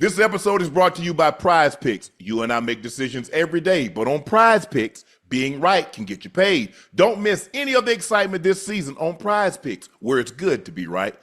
This episode is brought to you by Prize Picks. You and I make decisions every day, but on Prize Picks, being right can get you paid. Don't miss any of the excitement this season on Prize Picks, where it's good to be right.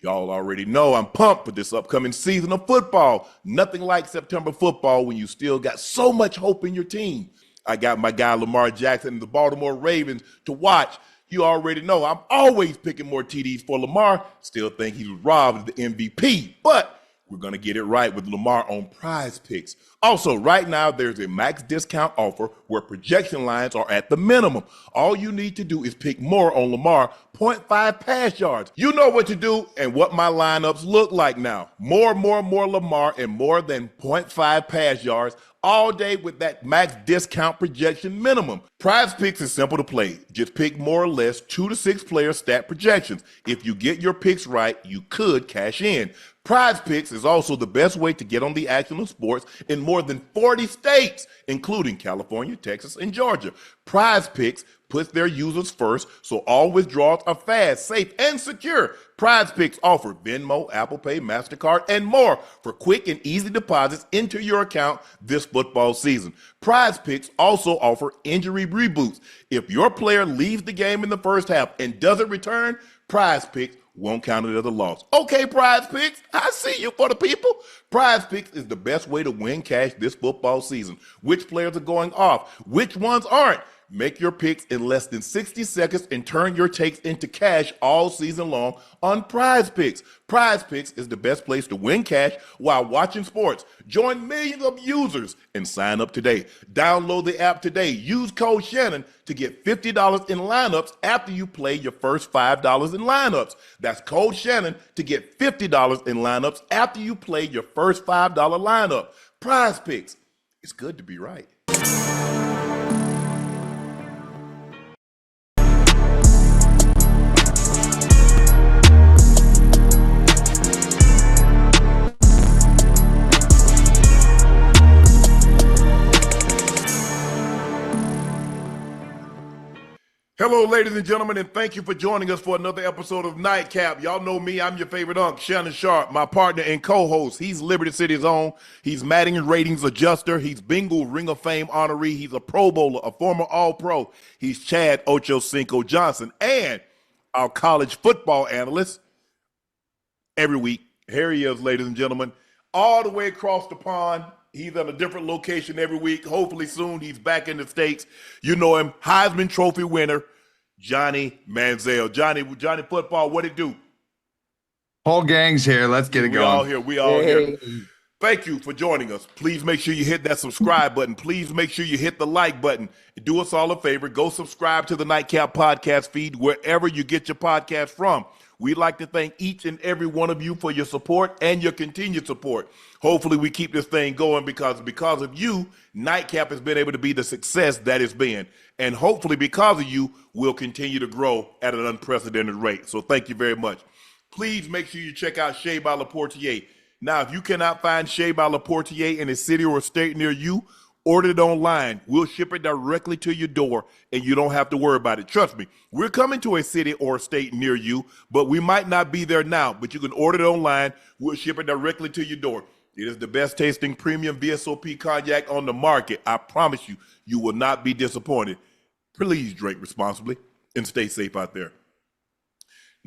Y'all already know I'm pumped for this upcoming season of football. Nothing like September football when you still got so much hope in your team. I got my guy Lamar Jackson and the Baltimore Ravens to watch. You already know I'm always picking more TDs for Lamar. Still think he was robbed of the MVP, but we're going to get it right with Lamar on Prize Picks. Also, right now, there's a max discount offer where projection lines are at the minimum. All you need to do is pick more on Lamar, 0.5 pass yards. You know what to do and what my lineups look like now. More Lamar and more than 0.5 pass yards all day with that max discount projection minimum. Prize Picks is simple to play. Just pick more or less 2 to 6 player stat projections. If you get your picks right, you could cash in. Prize Picks is also the best way to get on the action of sports in more than 40 states, including California, Texas, and Georgia. Prize Picks puts their users first, so all withdrawals are fast, safe, and secure. Prize Picks offer Venmo, Apple Pay, MasterCard, and more for quick and easy deposits into your account this football season. Prize Picks also offer injury reboots. If your player leaves the game in the first half and doesn't return, Prize Picks won't count it as a loss. Okay, Prize Picks, I see you for the people. Prize Picks is the best way to win cash this football season. Which players are going off? Which ones aren't? Make your picks in less than 60 seconds and turn your takes into cash all season long on Prize Picks. Prize Picks is the best place to win cash while watching sports. Join millions of users and sign up today. Download the app today. Use code Shannon to get $50 in lineups after you play your first $5 in lineups. That's code Shannon to get $50 in lineups after you play your first $5 lineup. Prize Picks. It's good to be right. Hello, ladies and gentlemen, and thank you for joining us for another episode of Nightcap. Y'all know me. I'm your favorite Unc, Shannon Sharpe, my partner and co-host. He's Liberty City's own. He's Madden ratings adjuster. He's Bengal Ring of Fame honoree. He's a Pro Bowler, a former All-Pro. He's Chad Ochocinco Johnson, and our college football analyst every week. Here he is, ladies and gentlemen, all the way across the pond. He's at a different location every week. Hopefully soon he's back in the States. You know him, Heisman Trophy winner, Johnny Manziel. Johnny football, what it do? Whole gang's here. Let's get it going. We all here. Thank you for joining us. Please make sure you hit that subscribe button. Please make sure you hit the like button. Do us all a favor. Go subscribe to the Nightcap podcast feed wherever you get your podcast from. We'd like to thank each and every one of you for your support and your continued support. Hopefully we keep this thing going because of you, Nightcap has been able to be the success that it's been. And hopefully because of you, we'll continue to grow at an unprecedented rate. So thank you very much. Please make sure you check out Shea by LaPortier. Now, if you cannot find Shea by LaPortier in a city or a state near you, order it online. We'll ship it directly to your door, and you don't have to worry about it. Trust me, we're coming to a city or a state near you, but we might not be there now. But you can order it online. We'll ship it directly to your door. It is the best tasting premium VSOP cognac on the market. I promise you, you will not be disappointed. Please drink responsibly and stay safe out there.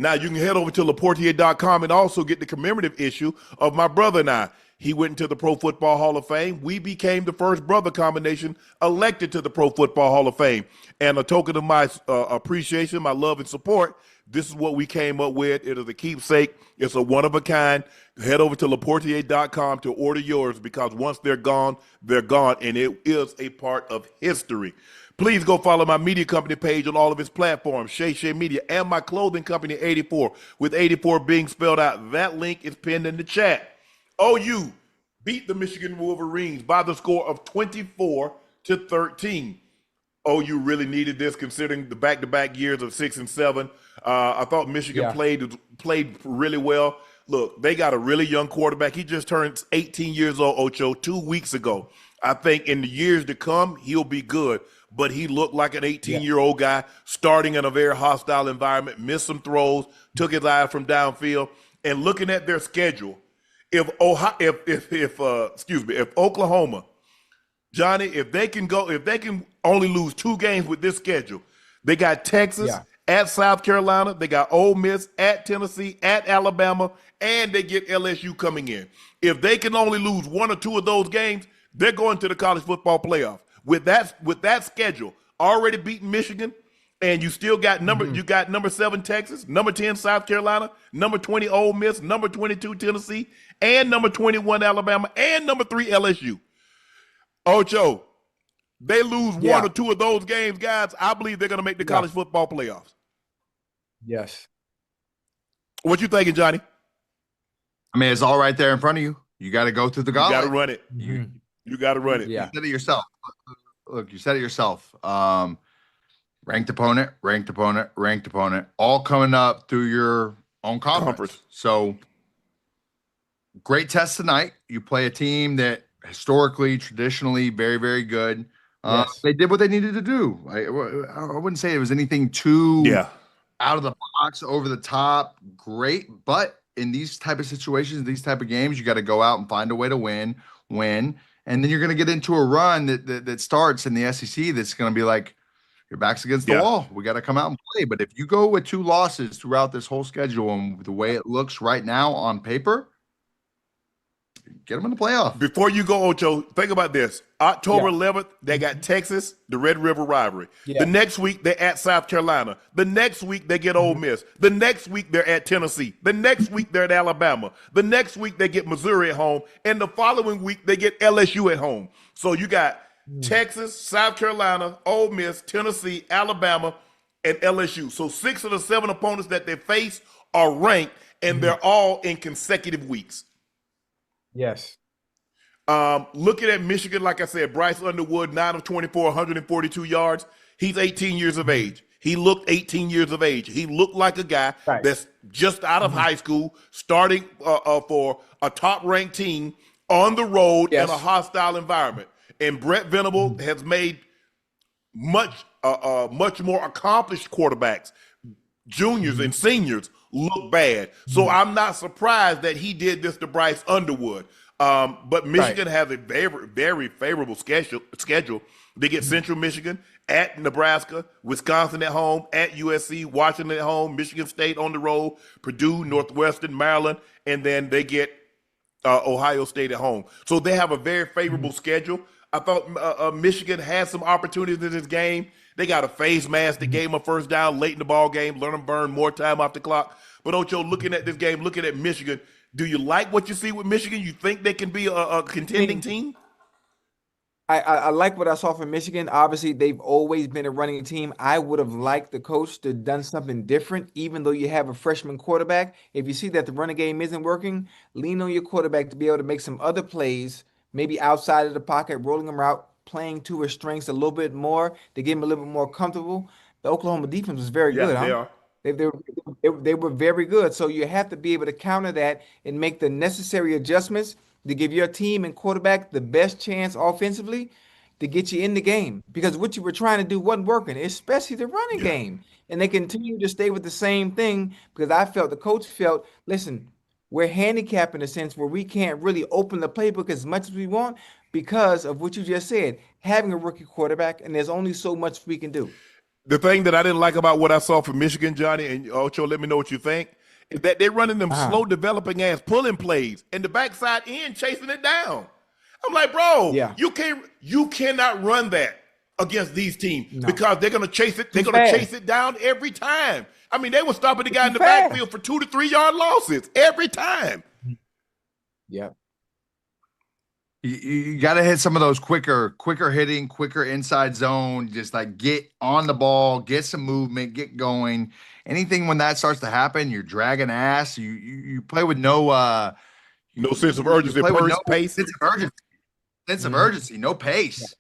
Now, you can head over to LaPortier.com and also get the commemorative issue of my brother and I. He went into the Pro Football Hall of Fame. We became the first brother combination elected to the Pro Football Hall of Fame. And a token of my appreciation, my love and support, this is what we came up with. It is a keepsake. It's a one-of-a-kind. Head over to LaPortier.com to order yours because once they're gone, and it is a part of history. Please go follow my media company page on all of its platforms, Shay Media, and my clothing company, 84, with 84 being spelled out. That link is pinned in the chat. OU beat the Michigan Wolverines by the score of 24-13. OU really needed this considering the back-to-back years of 6 and 7. I thought Michigan played really well. Look, they got a really young quarterback. He just turned 18 years old, Ocho, 2 weeks ago. I think in the years to come, he'll be good. But he looked like an 18-year-old guy starting in a very hostile environment, missed some throws, took his eye from downfield. And looking at their schedule, If Ohio, if Oklahoma, Johnny, if they can only lose 2 games with this schedule, they got Texas at South Carolina, they got Ole Miss at Tennessee, at Alabama, and they get LSU coming in. If they can only lose 1 or 2 of those games, they're going to the college football playoff. With that schedule, already beating Michigan, and you still got number 7 Texas, number 10 South Carolina, number 20 Ole Miss, number 22 Tennessee, and number 21 Alabama, and number 3 LSU. Ocho, they lose 1 or 2 of those games, guys, I believe they're going to make the college football playoffs. Yes. What you thinking, Johnny? I mean, it's all right there in front of you. You got to go through the gauntlet. You got to run it. You got to run it. You said it yourself. Look, you said it yourself. Ranked opponent, all coming up through your own conference. So great test tonight. You play a team that historically, traditionally, very, very good. They did what they needed to do. I wouldn't say it was anything too out of the box, over the top, great. But in these type of situations, these type of games, you got to go out and find a way to win, and then you're going to get into a run that starts in the SEC that's going to be like, your back's against the wall. We got to come out and play. But if you go with 2 losses throughout this whole schedule and the way it looks right now on paper, get them in the playoff. Before you go, Ocho, think about this. October 11th, they got Texas, the Red River rivalry. The next week, they're at South Carolina. The next week, they get Ole Miss. The next week, they're at Tennessee. The next week, they're at Alabama. The next week, they get Missouri at home. And the following week, they get LSU at home. So you got Texas, South Carolina, Ole Miss, Tennessee, Alabama, and LSU. So 6 of the 7 opponents that they face are ranked, and they're all in consecutive weeks. Yes. Looking at Michigan, like I said, Bryce Underwood, 9 of 24, 142 yards. He's 18 years of age. He looked 18 years of age. He looked like a guy that's just out of high school, starting for a top-ranked team on the road in a hostile environment. And Brett Venable has made much more accomplished quarterbacks, juniors and seniors, look bad. So I'm not surprised that he did this to Bryce Underwood. But Michigan has a very, very favorable schedule. They get Central Michigan, at Nebraska, Wisconsin at home, at USC, Washington at home, Michigan State on the road, Purdue, Northwestern, Maryland, and then they get Ohio State at home. So they have a very favorable schedule. I thought Michigan had some opportunities in this game. They got a face mask that gave them a first down late in the ball game, let them burn more time off the clock. But Ocho, looking at this game, looking at Michigan, do you like what you see with Michigan? You think they can be a contending team? I like what I saw from Michigan. Obviously, they've always been a running team. I would have liked the coach to have done something different, even though you have a freshman quarterback. If you see that the running game isn't working, lean on your quarterback to be able to make some other plays, maybe outside of the pocket, rolling them out, playing to his strengths a little bit more to get him a little bit more comfortable. The Oklahoma defense was very good. They are. They were very good. So you have to be able to counter that and make the necessary adjustments to give your team and quarterback the best chance offensively to get you in the game. Because what you were trying to do wasn't working, especially the running game. And they continue to stay with the same thing because I felt the coach felt, listen, we're handicapped in a sense where we can't really open the playbook as much as we want because of what you just said, having a rookie quarterback, and there's only so much we can do. The thing that I didn't like about what I saw from Michigan, Johnny, and Ocho, let me know what you think, is that they're running them slow developing ass pulling plays and the backside end chasing it down. I'm like, bro, you cannot run that against these teams because they're gonna chase it, they're gonna chase it down every time. I mean, they were stopping the guy in the backfield for 2 to 3 yard losses every time. Yeah. You got to hit some of those quicker hitting, quicker inside zone, just like get on the ball, get some movement, get going. Anything when that starts to happen, you're dragging ass. You play with no sense of urgency, pace. Sense of urgency, no pace.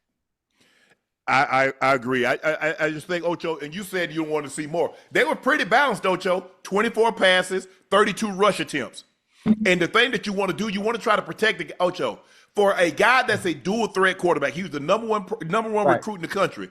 I agree. I just think, Ocho, and you said you want to see more. They were pretty balanced, Ocho. 24 passes, 32 rush attempts. And the thing that you want to do, you want to try to protect the Ocho. For a guy that's a dual threat quarterback, he was the number one recruit in the country.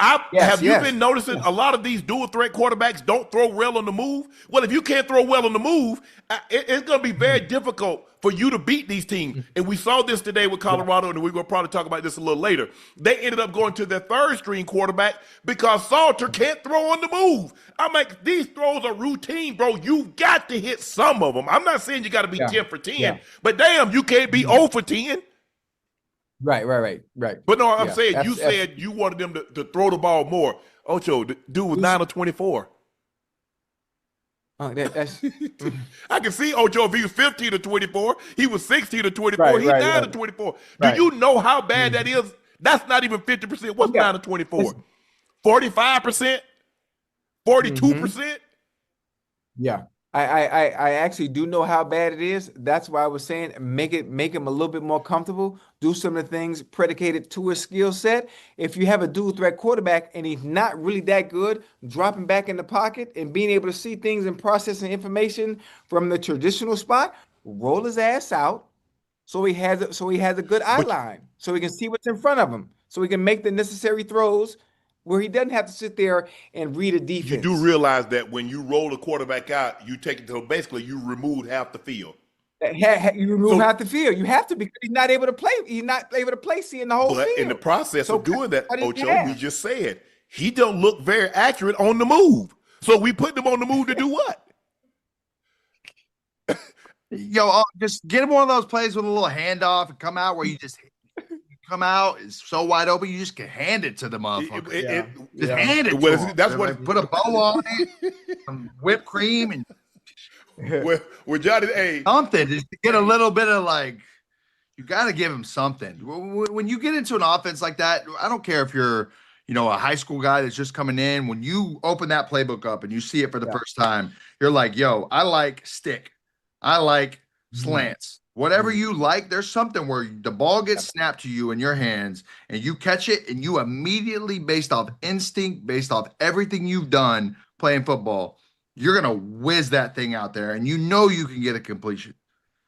Have you yes. been noticing a lot of these dual threat quarterbacks don't throw well on the move? Well, if you can't throw well on the move, it's going to be very difficult for you to beat these teams. And we saw this today with Colorado, and we're going to probably talk about this a little later. They ended up going to their third string quarterback because Salter can't throw on the move. I'm like, these throws are routine, bro. You've got to hit some of them. I'm not saying you got to be 10 for 10, but damn, you can't be 0 for 10. Right. But no, I'm saying you said you wanted them to throw the ball more. Ocho, the dude was 9 of 24. That's I can see Ocho if he was 15 to 24. He was 16 to 24. Right, He's 9 to 24. Do you know how bad that is? That's not even 50%. What's 9 to 24? 45%? 42%? yeah. I actually do know how bad it is. That's why I was saying make him a little bit more comfortable. Do some of the things predicated to his skill set. If you have a dual threat quarterback and he's not really that good, dropping back in the pocket and being able to see things and processing information from the traditional spot, roll his ass out so he has a good eye line, so he can see what's in front of him, so he can make the necessary throws where he doesn't have to sit there and read a defense. You do realize that when you roll a quarterback out, you take it to basically you removed half the field. You remove half the field. You have to, because he's not able to play. He's not able to play seeing the whole But field. in the process of doing that, Ocho, half. we just said he don't look very accurate on the move. So we put him on the move to do what? Yo, just get him one of those plays with a little handoff and come out where you just come out is so wide open, you just can hand it to the motherfucker. Just hand it to him. That's what. Put a bow on it, some whipped cream, and where Johnny, hey, something just to get a little bit of you got to give him something. When you get into an offense like that, I don't care if you're, a high school guy that's just coming in. When you open that playbook up and you see it for the first time, you're like, yo, I like stick. I like slants. Whatever you like, there's something where the ball gets snapped to you in your hands and you catch it and you immediately, based off instinct, based off everything you've done playing football, you're going to whiz that thing out there and you can get a completion.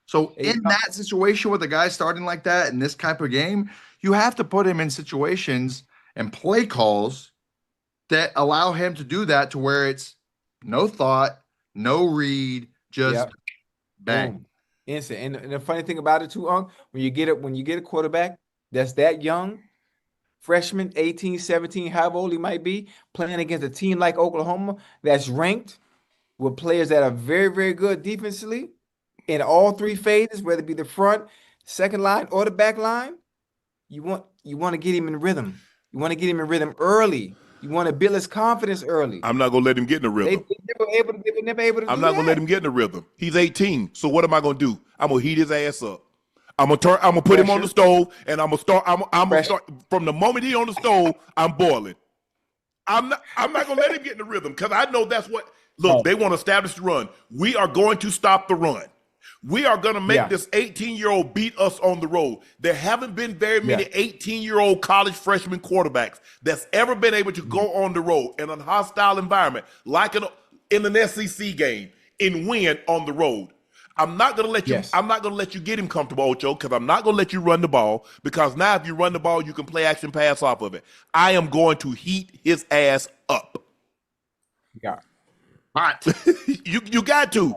So in that situation with a guy starting like that in this type of game, you have to put him in situations and play calls that allow him to do that, to where it's no thought, no read, just bang. Boom. Instant. And the funny thing about it too, Unc, when you get a quarterback that's that young, freshman, 18, 17, however old he might be, playing against a team like Oklahoma that's ranked with players that are very, very good defensively in all three phases, whether it be the front, second line, or the back line, you want to get him in rhythm. You want to get him in rhythm early. You want to build his confidence early. I'm not gonna let him get in the rhythm. They were never able to. I'm not gonna let him get in the rhythm. He's 18. So what am I gonna do? I'm gonna heat his ass up. I'm gonna put him on the stove, and I'm gonna start from the moment he's on the stove. I'm boiling. I'm not gonna let him get in the rhythm, because I know that's what. Look, they want to establish the run. We are going to stop the run. We are going to make this 18-year-old beat us on the road. There haven't been very many 18-year-old college freshman quarterbacks that's ever been able to go on the road in a hostile environment, like in an SEC game, and win on the road. I'm not going to let you. I'm not going to let you get him comfortable, Ocho, because I'm not going to let you run the ball. Because now, if you run the ball, you can play action pass off of it. I am going to heat his ass up. Yeah. Hot. you got to.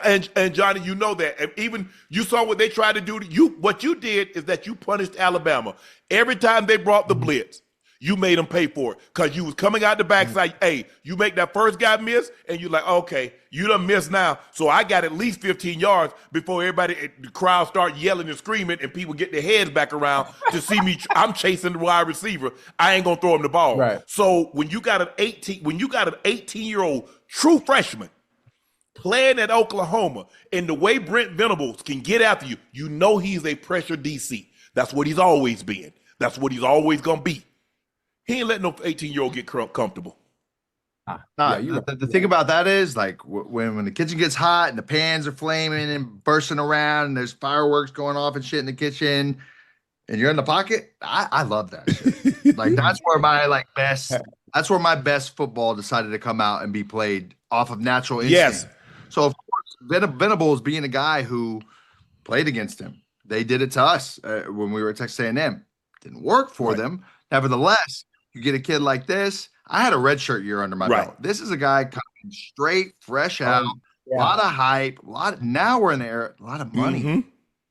And Johnny, you know that. And even you saw what they tried to do to you. What you did is that you punished Alabama. Every time they brought the blitz, you made them pay for it, because you was coming out the backside. Hey, you make that first guy miss, and you're like, okay, you done missed now. So I got at least 15 yards before the crowd start yelling and screaming and people get their heads back around to see me. I'm chasing the wide receiver. I ain't gonna throw him the ball. Right. So when you got an 18-year-old true freshman playing at Oklahoma, and the way Brent Venables can get after you, you know he's a pressure DC. That's what he's always been. That's what he's always gonna be. He ain't letting no 18-year-old get comfortable. The thing about that is, like, when the kitchen gets hot and the pans are flaming and bursting around and there's fireworks going off and shit in the kitchen and you're in the pocket, I love that shit. Like, that's where my best football decided to come out and be played off of natural instinct. Yes. So, of course, Venables being a guy who played against him. They did it to us when we were at Texas A&M. Didn't work for them. Nevertheless, You get a kid like this. I had a redshirt year under my belt. This is a guy coming straight, fresh out, a lot of hype, now we're in the air, a lot of money.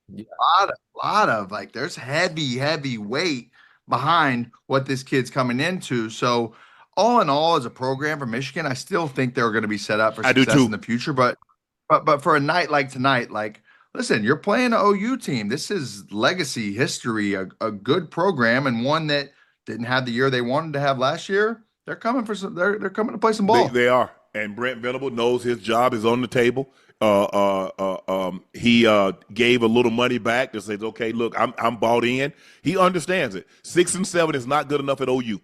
Yeah. A lot of like there's heavy weight behind what this kid's coming into. So all in all, as a program for Michigan, I still think they're going to be set up for success in the future. But for a night like tonight, like listen, you're playing an OU team. This is legacy history, a good program, and one that didn't have the year they wanted to have last year. They're coming for some. They're coming to play some ball. They are, and Brent Venable knows his job is on the table. He gave a little money back to say, okay, look, I'm bought in. He understands it. 6-7 is not good enough at OU.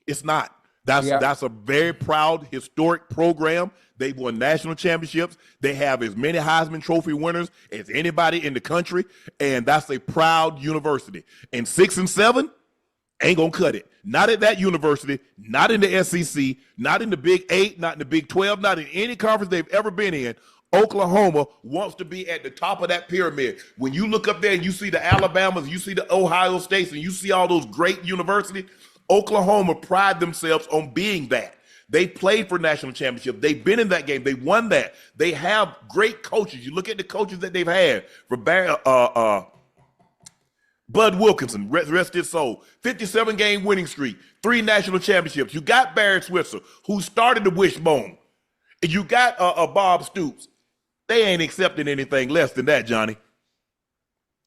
It's not. That's a very proud, historic program. They've won national championships. They have as many Heisman Trophy winners as anybody in the country, and that's a proud university. And 6-7 ain't gonna cut it. Not at that university, not in the SEC, not in the Big 8, not in the Big 12, not in any conference they've ever been in. Oklahoma wants to be at the top of that pyramid. When you look up there and you see the Alabamas, you see the Ohio States, and you see all those great universities, Oklahoma pride themselves on being that. They played for national championship. They've been in that game. They won that. They have great coaches. You look at the coaches that they've had for Bud Wilkinson, rest his soul, 57-game winning streak, 3 national championships. You got Barry Switzer, who started the wishbone. And you got Bob Stoops. They ain't accepting anything less than that, Johnny.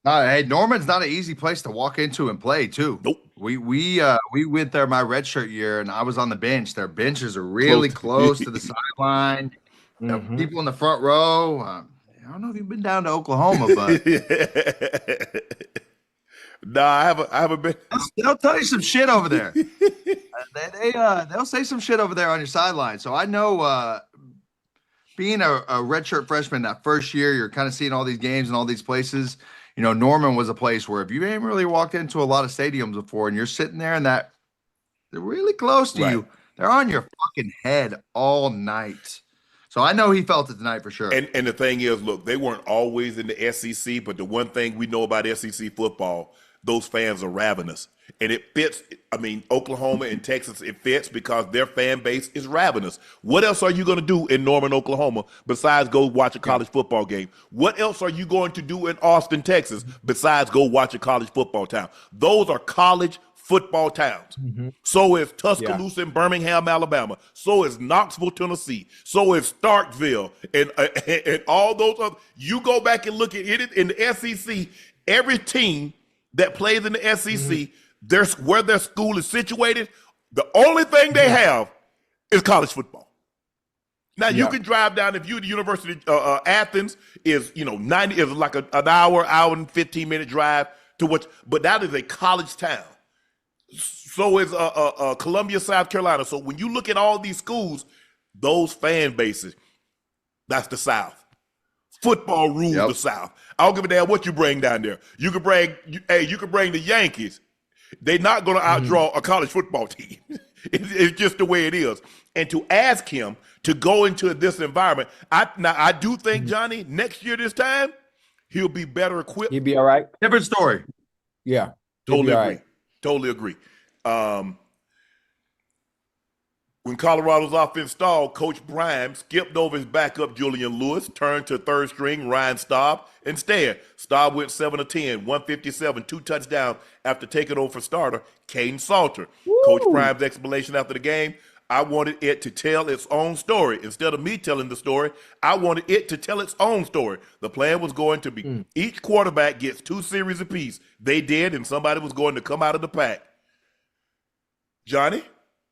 Hey, Norman's not an easy place to walk into and play, too. Nope. We went there my redshirt year, and I was on the bench. Their benches are really close to the sideline. People in the front row. I don't know if you've been down to Oklahoma, but no, I haven't been. They'll tell you some shit over there. They'll say some shit over there on your sideline. So I know being a redshirt freshman that first year, you're kind of seeing all these games and all these places. You know, Norman was a place where if you ain't really walked into a lot of stadiums before and you're sitting there and they're really close to you, they're on your fucking head all night. So I know he felt it tonight for sure. And the thing is, look, they weren't always in the SEC, but the one thing we know about SEC football, those fans are ravenous. And it fits, I mean, Oklahoma and Texas, it fits because their fan base is ravenous. What else are you going to do in Norman, Oklahoma, besides go watch a college football game? What else are you going to do in Austin, Texas, besides go watch a college football town? Those are college football towns. So is Tuscaloosa and Birmingham, Alabama. So is Knoxville, Tennessee. So is Starkville and all those other. You go back and look at it in the SEC, every team that plays in the SEC, where their school is situated, the only thing they have is college football. Now you can drive down, if you at the University of Athens is, 90 is like an hour and 15-minute drive to but that is a college town. So is Columbia, South Carolina. So when you look at all these schools, those fan bases, that's the South. Football rules the South. I don't give a damn what you bring down there. You could bring the Yankees. They're not going to outdraw a college football team. It's just the way it is. And to ask him to go into this environment, I do think, Johnny, next year this time, he'll be better equipped. He'll be all right. Different story. Yeah. Totally agree. Totally agree. When Colorado's offense stalled, Coach Prime skipped over his backup Julian Lewis, turned to third string Ryan Staub. Instead, Staub went 7 of 10, 157, 2 touchdowns after taking over for starter Caden Salter. Woo! Coach Prime's explanation after the game, I wanted it to tell its own story. Instead of me telling the story, I wanted it to tell its own story. The plan was going to be each quarterback gets 2 series apiece. They did, and somebody was going to come out of the pack. Johnny?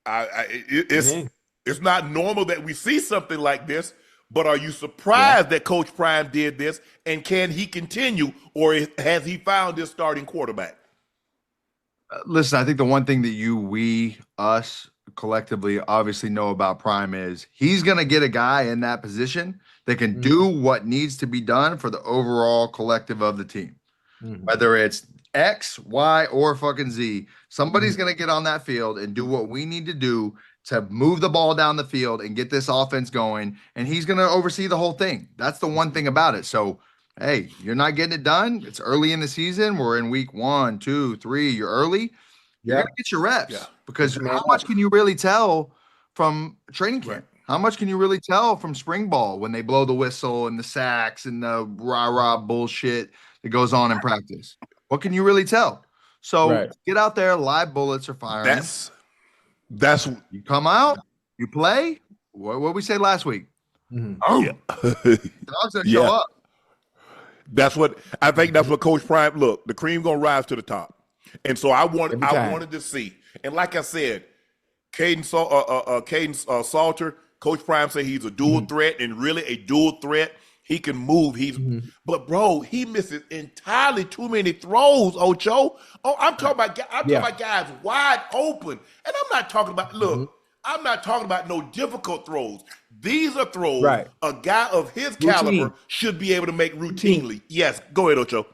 It's not normal that we see something like this, but are you surprised that Coach Prime did this, and can he continue, or has he found his starting quarterback? Listen, I think the one thing that us collectively obviously know about Prime is he's going to get a guy in that position that can do what needs to be done for the overall collective of the team. Whether it's X, Y, or fucking Z, somebody's going to get on that field and do what we need to do to move the ball down the field and get this offense going. And he's going to oversee the whole thing. That's the one thing about it. So, hey, you're not getting it done. It's early in the season. We're in week 1, 2, 3. You're early. You're Yeah. gonna get your reps Yeah. because Man how up. much can you really tell from training camp? Right. How much can you really tell from spring ball when they blow the whistle and the sacks and the rah-rah bullshit that goes on in practice? What can you really tell? So Right. get out there, live bullets are firing. That's You come out, you play. What we say last week? Mhm. Oh, yeah. dogs that show Yeah. up. That's what I think. That's what Coach Prime. Look, the cream gonna rise to the top, and so I Every time. wanted to see. And like I said, Caden Salter, Coach Prime said he's a dual threat, and really a dual threat. He can move. But bro, he misses entirely too many throws. Ocho. Oh, I'm talking about guys wide open, and I'm not talking about. Look, I'm not talking about no difficult throws. These are throws Right. a guy of his Routine. caliber should be able to make routinely. Yes, go ahead, Ocho.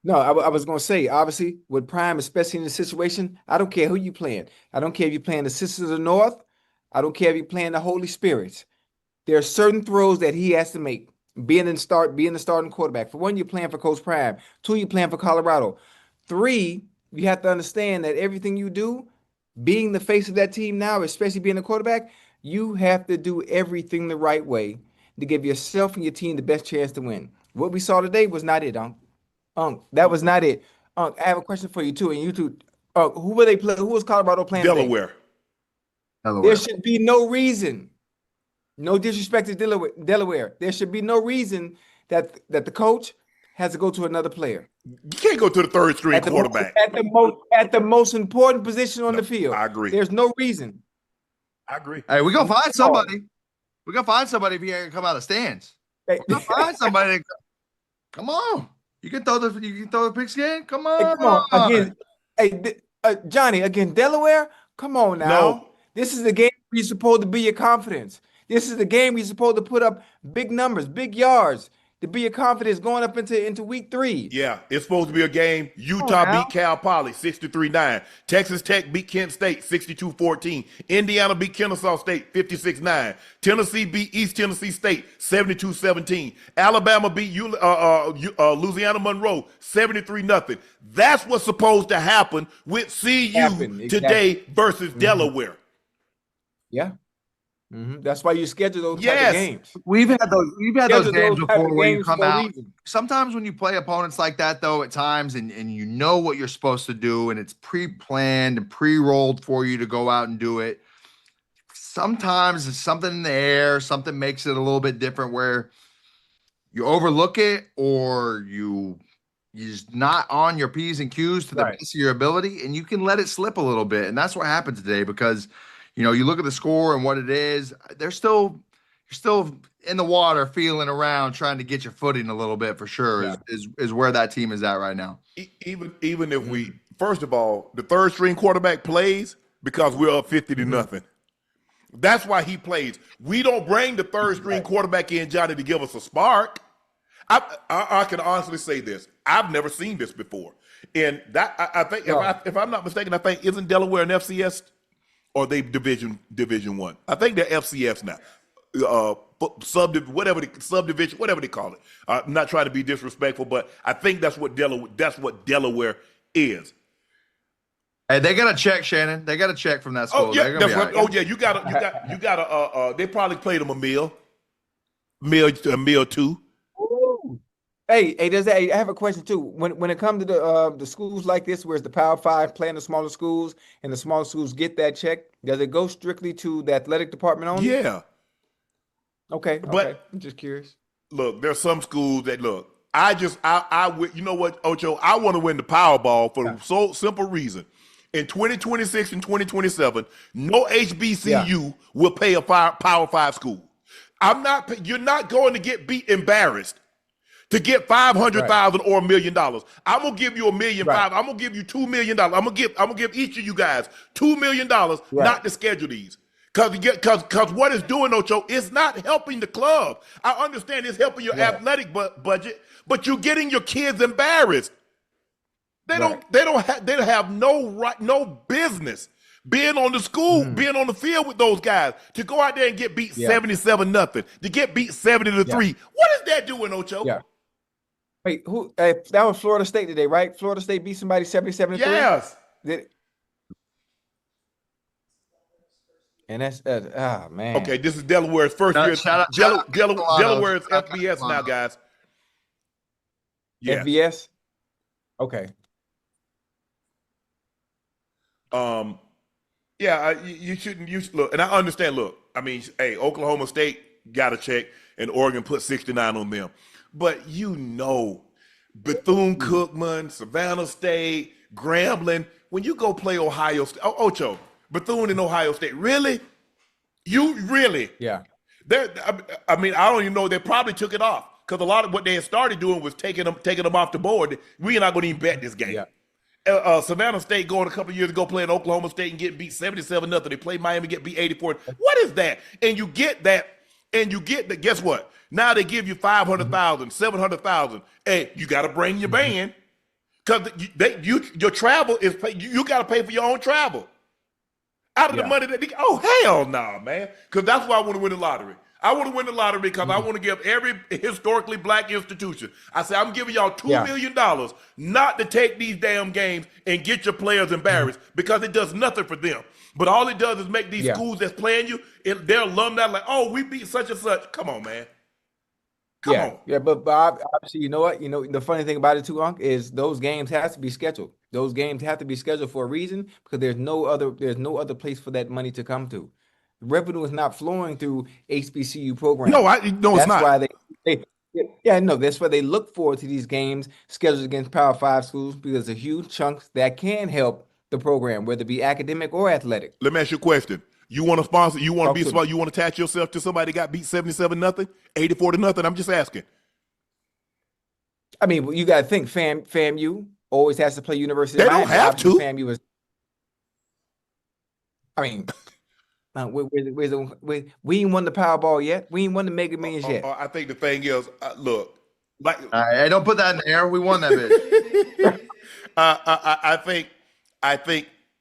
No, I was going to say, obviously, with Prime, especially in the situation, I don't care who you playing. I don't care if you're playing the Sisters of the North. I don't care if you're playing the Holy Spirits. There are certain throws that he has to make. Being the starting quarterback. For one, you're playing for Coach Prime. Two, you're playing for Colorado. Three, you have to understand that everything you do, being the face of that team now, especially being a quarterback, you have to do everything the right way to give yourself and your team the best chance to win. What we saw today was not it, Unc. That was not it. I have a question for you too, and you too. Who were they playing? Who was Colorado playing today? Delaware. There should be no reason. No disrespect to Delaware. There should be no reason that the coach has to go to another player You can't go to the third string quarterback. at the most important position on the field. I agree. There's no reason. I agree. Hey, we gonna find somebody. We gonna find somebody if he ain't gonna come out of stands. Hey, We gonna find somebody. Come on. You can throw the pigskin. Come hey, on. come on again. Hey, Johnny, again, Delaware. Come on now. No. This is the game where you're supposed to be your confidence. This is the game where you're supposed to put up big numbers, big yards, to be your confidence going up into week 3. Yeah, it's supposed to be a game. Utah beat Cal Poly 63-9. Texas Tech beat Kent State 62-14. Indiana beat Kennesaw State 56-9. Tennessee beat East Tennessee State 72-17. Alabama beat Louisiana Monroe 73-0. That's what's supposed to happen with CU today versus Delaware. Yeah. That's why you schedule those type Yes. of games. We've had those games type before of where you games come for a out. reason. Sometimes when you play opponents like that, though, at times, and you know what you're supposed to do, and it's pre-planned and pre-rolled for you to go out and do it. Sometimes it's something in the air, something makes it a little bit different where you overlook it or you're just not on your P's and Q's to the Right. best of your ability, and you can let it slip a little bit. And that's what happened today because, you look at the score and what it is, you're still in the water, feeling around, trying to get your footing a little bit for sure. Yeah. Is where that team is at right now. Even if we, first of all, the third string quarterback plays because we're up 50-0. That's why he plays. We don't bring the third string quarterback in, Johnny, to give us a spark. I can honestly say this. I've never seen this before. And that I think, if I'm not mistaken, I think isn't Delaware an FCS or they Division 1? I think they're FCS now. Subdivision, whatever they call it. I'm not trying to be disrespectful, but I think that's what Delaware is. Hey, they got to check, Shannon. They got to check from that school. Oh yeah, They're gonna be all right. you gotta. They probably played them a meal too. Ooh. Hey, I have a question too. When it comes to the schools like this, where it's the Power 5 playing the smaller schools, and the smaller schools get that check, does it go strictly to the athletic department only? Yeah. Okay. But- I'm just curious. Look, there's some schools that look. You know what, Ocho? I want to win the Powerball for the so simple reason. In 2026 and 2027, no HBCU will pay a Power 5 school. You're not going to get embarrassed to get $500,000 or $1 million. I'm gonna give you $1.5 million. I'm gonna give you $2 million. I'm gonna give each of you guys $2 million not to schedule these. Because what it's doing, Ocho, it's not helping the club. I understand it's helping your athletic budget, but you're getting your kids embarrassed. They don't have no business being on the school, being on the field with those guys, to go out there and get beat 77-0, to get beat 70-3. What is that doing, Ocho? Yeah. Wait, that was Florida State today, right? Florida State beat somebody 77-3? Yes. That- And that's man. Okay, this is Delaware's first year. Shout out Castellanos. Delaware's Shout out FBS now, Castellanos. guys. Yes. FBS? Okay. Yeah, you shouldn't use look, and I understand. Look, I mean, hey, Oklahoma State got a check, and Oregon put 69 on them. But Bethune Cookman, Savannah State, Grambling, when you go play Ohio State, Ocho, Bethune and Ohio State, really? You really? Yeah. I mean, I don't even know. They probably took it off because a lot of what they had started doing was taking them off the board. We're not going to even bet this game. Yeah. Savannah State going a couple of years ago playing Oklahoma State and getting beat 77-0. They played Miami, get beat 84. What is that? And you get that, guess what? Now they give you 500,000, 700,000. Hey, you got to bring your band because your travel is you got to pay for your own travel. Out of the money that hell no, man. Because that's why I want to win the lottery. I want to win the lottery because I want to give every historically black institution. I say I'm giving y'all $2 million not to take these damn games and get your players embarrassed because it does nothing for them. But all it does is make these schools that's playing you, their alumni like, oh, we beat such and such. Come on, man. Come on. Yeah, but Bob, obviously, you know what? You know, the funny thing about it too, Unc, is those games have to be scheduled. Those games have to be scheduled for a reason because there's no other place for that money to come to. The revenue is not flowing through HBCU programs. No, it's not. That's why that's why they look forward to these games scheduled against Power 5 schools because they're huge chunks that can help the program, whether it be academic or athletic. Let me ask you a question. You want to sponsor? You want to be smart? You want to attach yourself to somebody that got beat 77-0, 84-0? I'm just asking. I mean, you got to think FAMU always has to play University. They don't have to. FAMU is. I mean, we ain't won the Powerball yet. We ain't won the Mega Millions yet. I think the thing is, look, like I don't put that in the air. We won that bitch.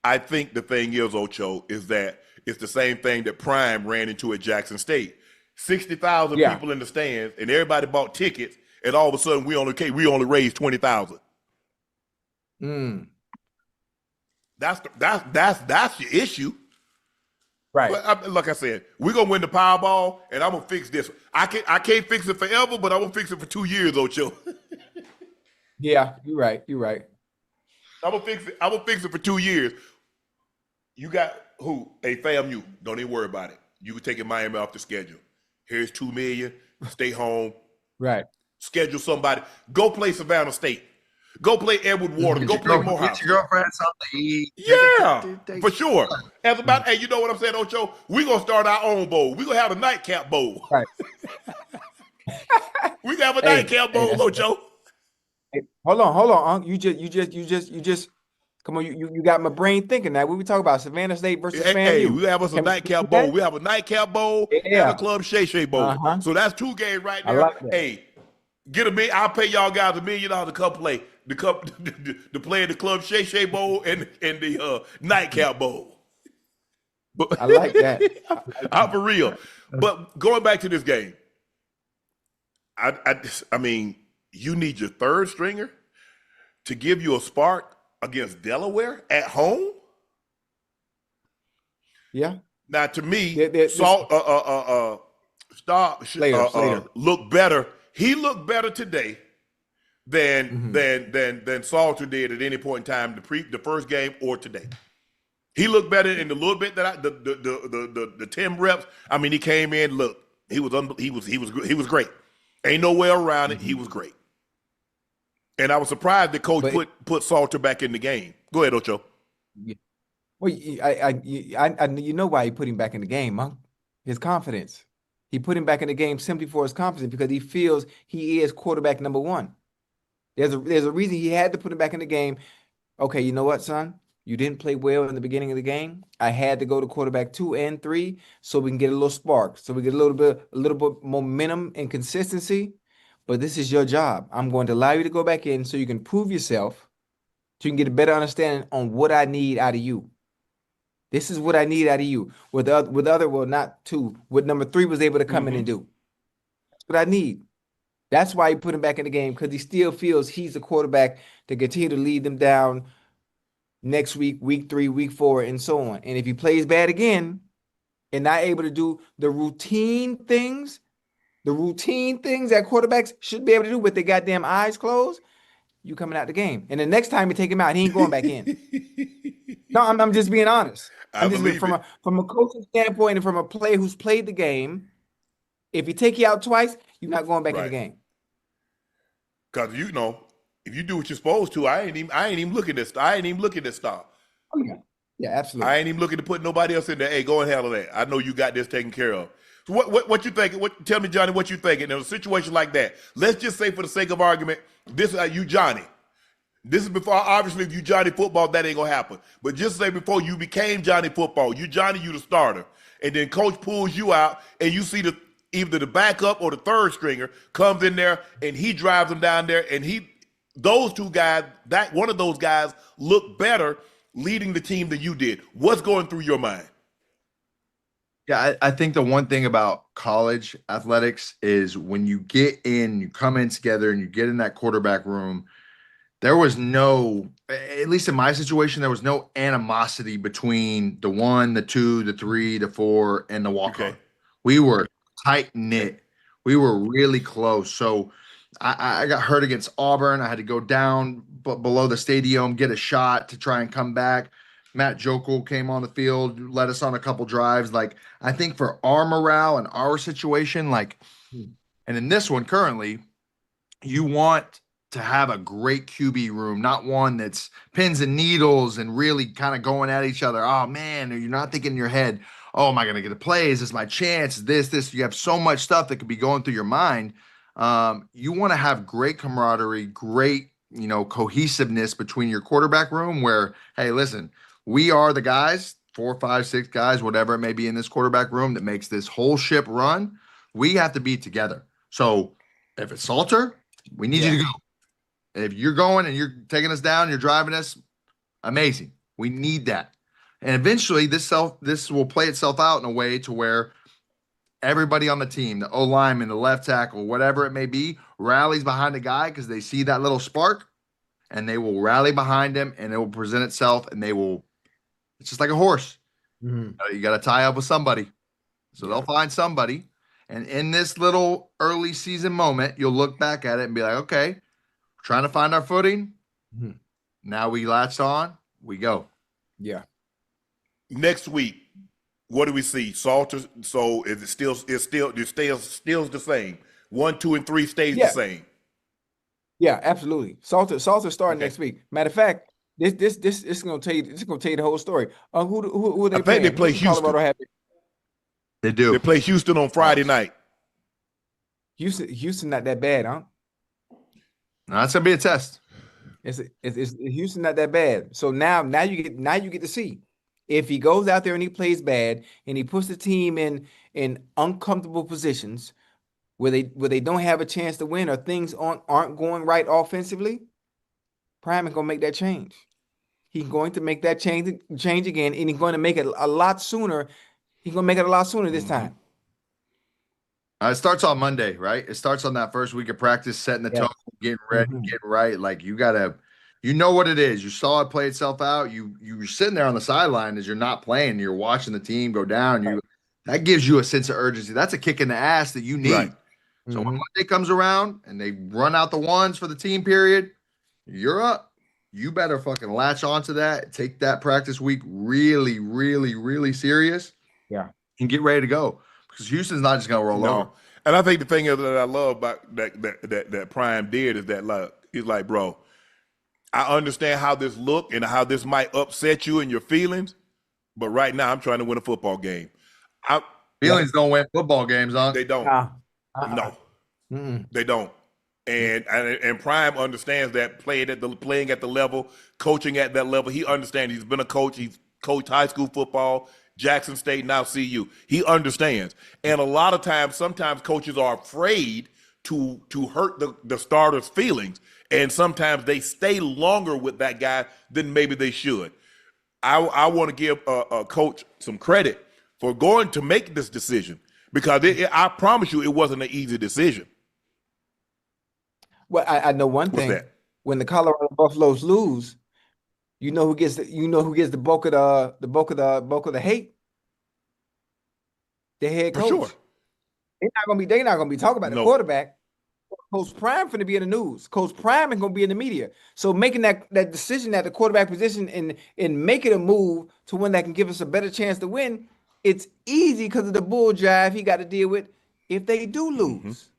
I think the thing is, Ocho, is that it's the same thing that Prime ran into at Jackson State. 60,000 people in the stands, and everybody bought tickets, and all of a sudden we only raised 20,000. That's the issue. Right. But like I said, we're gonna win the Powerball, and I'm gonna fix this. I can't fix it forever, but I'm gonna fix it for 2 years, Ocho. Yeah, you're right. I'm gonna fix it for 2 years. You got who? Hey, FAMU. Don't even worry about it. You can take Miami off the schedule. Here's $2 million. Stay home. Right. Schedule somebody. Go play Savannah State. Go play Edward Waters. Go play Morehouse. Get your girlfriend something to eat. Yeah, for sure. Hey, you know what I'm saying, Ocho? We're gonna start our own bowl. We're gonna have a nightcap bowl. Right. We got a nightcap bowl, Ocho. Hey, hold on, Unc. You just come on. You got my brain thinking now. What we talk about? Savannah State versus FAMU. Hey, we have us a nightcap bowl. We have a nightcap bowl and a Club Shay Shay bowl. So that's 2 games right there. Like hey, get I'll pay y'all guys $1 million to come play to play in the Club Shay Shay bowl and the nightcap bowl. But, I like that. I'm for real. But going back to this game, I mean, you need your third stringer to give you a spark against Delaware at home. Yeah. Now, to me, Slater. look better. He looked better today than Salter did at any point in time the first game or today. He looked better in the little bit that the 10 reps. I mean, he came in. Look, he was great. Ain't no way around it. He was great. And I was surprised that coach put Salter back in the game. Go ahead, Ocho. Yeah. Well, you know why he put him back in the game, huh? His confidence. He put him back in the game simply for his confidence because he feels he is quarterback number one. There's a reason he had to put him back in the game. Okay, you know what, son? You didn't play well in the beginning of the game. I had to go to quarterback 2 and 3 so we can get a little spark, so we get a little bit momentum and consistency. But this is your job. I'm going to allow you to go back in so you can prove yourself, so you can get a better understanding on what I need out of you. This is what I need out of you. What number 3 was able to come in and do. That's what I need. That's why he put him back in the game, because he still feels he's the quarterback to continue to lead them down next week, week 3, week 4, and so on. And if he plays bad again and not able to do the routine things that quarterbacks should be able to do with their goddamn eyes closed, you coming out the game. And the next time you take him out, he ain't going back in. No, I'm just being honest. I I'm just being, believe from a coaching standpoint and from a player who's played the game. If he take you out twice, you're not going back in the Right. game. Because if you do what you're supposed to, I ain't even looking at stuff. Oh yeah, yeah, absolutely. I ain't even looking to put nobody else in there. Hey, go and handle that. I know you got this taken care of. So what you thinking? Tell me, Johnny, what you thinking in a situation like that? Let's just say, for the sake of argument, this you Johnny. This is before, obviously, if you Johnny Football, that ain't gonna happen. But just say before you became Johnny Football, you the starter, and then coach pulls you out, and you see either the backup or the third stringer comes in there, and he drives them down there, and those two guys, one of those guys look better leading the team than you did. What's going through your mind? Yeah, I think the one thing about college athletics is when you get in, you come in together and you get in that quarterback room, there was no, at least in my situation, there was no animosity between the 1, the 2, the 3, the 4, and the walk-on. Okay. We were tight-knit. We were really close. So I got hurt against Auburn. I had to go down below the stadium, get a shot to try and come back. Matt Jokel came on the field, led us on a couple drives. Like, I think for our morale and our situation, like, and in this one currently, you want to have a great QB room, not one that's pins and needles and really kind of going at each other. Oh man, you're not thinking in your head, oh, am I going to get a play? Is this my chance? This. You have so much stuff that could be going through your mind. You want to have great camaraderie, great, cohesiveness between your quarterback room where, hey, listen, we are the guys, 4, 5, 6 guys, whatever it may be in this quarterback room that makes this whole ship run. We have to be together. So if it's Salter, we need you to go. If you're going and you're taking us down, you're driving us, amazing. We need that. And eventually this will play itself out in a way to where everybody on the team, the O-lineman, the left tackle, whatever it may be, rallies behind the guy because they see that little spark and they will rally behind him and it will present itself and it's just like a horse. You got to tie up with somebody. So they'll find somebody. And in this little early season moment, you'll look back at it and be like, okay, we're trying to find our footing. Now we latched on, we go. Yeah. Next week, what do we see? Salter. So is it still the same? 1, 2, and 3 stays the same. Yeah, absolutely. Salter starting next week. Matter of fact, this is gonna tell you the whole story. Who they I playing? think they play Houston. Colorado have it? They do. They play Houston on Friday night. Houston not that bad, huh? No, that's gonna be a test. It's Houston not that bad. So now you get to see if he goes out there and he plays bad and he puts the team in uncomfortable positions where they don't have a chance to win or things aren't going right offensively. Prime is gonna make that change. He's going to make that change again, and he's going to make it a lot sooner. He's gonna make it a lot sooner this time. It starts on Monday, right? It starts on that first week of practice, setting the tone, getting ready, getting right. Like you know what it is. You saw it play itself out. You're sitting there on the sideline as you're not playing. You're watching the team go down. That gives you a sense of urgency. That's a kick in the ass that you need. Right. So when Monday comes around and they run out the ones for the team period, you're up. You better fucking latch onto that. Take that practice week really, really, really serious. Yeah. And get ready to go. Because Houston's not just gonna roll over. And I think the thing is that I love about that Prime did is that he's like, bro, I understand how this look and how this might upset you and your feelings, but right now I'm trying to win a football game. Feelings don't win football games, huh? They don't. No, they don't. And Prime understands that playing at the level, coaching at that level. He understands. He's been a coach. He's coached high school football, Jackson State, now CU. He understands. And a lot of times, sometimes coaches are afraid to hurt the starter's feelings. And sometimes they stay longer with that guy than maybe they should. I want to give a coach some credit for going to make this decision because I promise you it wasn't an easy decision. Well, I know one thing. When the Colorado Buffaloes lose, You know who gets the bulk of the hate? The head For coach. sure. They're not gonna be talking about the No. quarterback. Coach Prime finna be in the news. Coach Prime is gonna be in the media. So making that decision at the quarterback position and making a move to one that can give us a better chance to win, it's easy because of the bull jive he got to deal with if they do lose.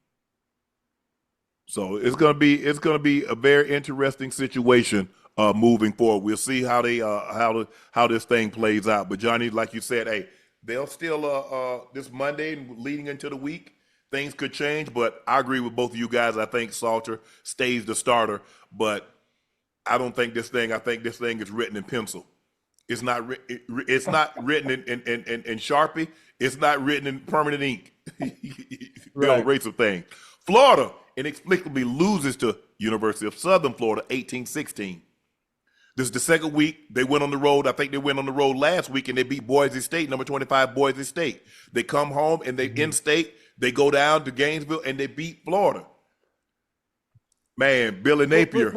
So it's gonna be a very interesting situation moving forward. We'll see how they how this thing plays out. But Johnny, like you said, hey, they'll still this Monday leading into the week, things could change. But I agree with both of you guys. I think Salter stays the starter, but I don't think this thing. I think this thing is written in pencil. It's not. It's not written in Sharpie. It's not written in permanent ink. They'll erase a thing. Florida inexplicably loses to University of Southern Florida 18-16. This is the second week they went on the road. I think they went on the road last week and they beat Boise State, number 25 Boise State. They come home and they in-state. They go down to Gainesville and they beat Florida. Man, Billy Napier.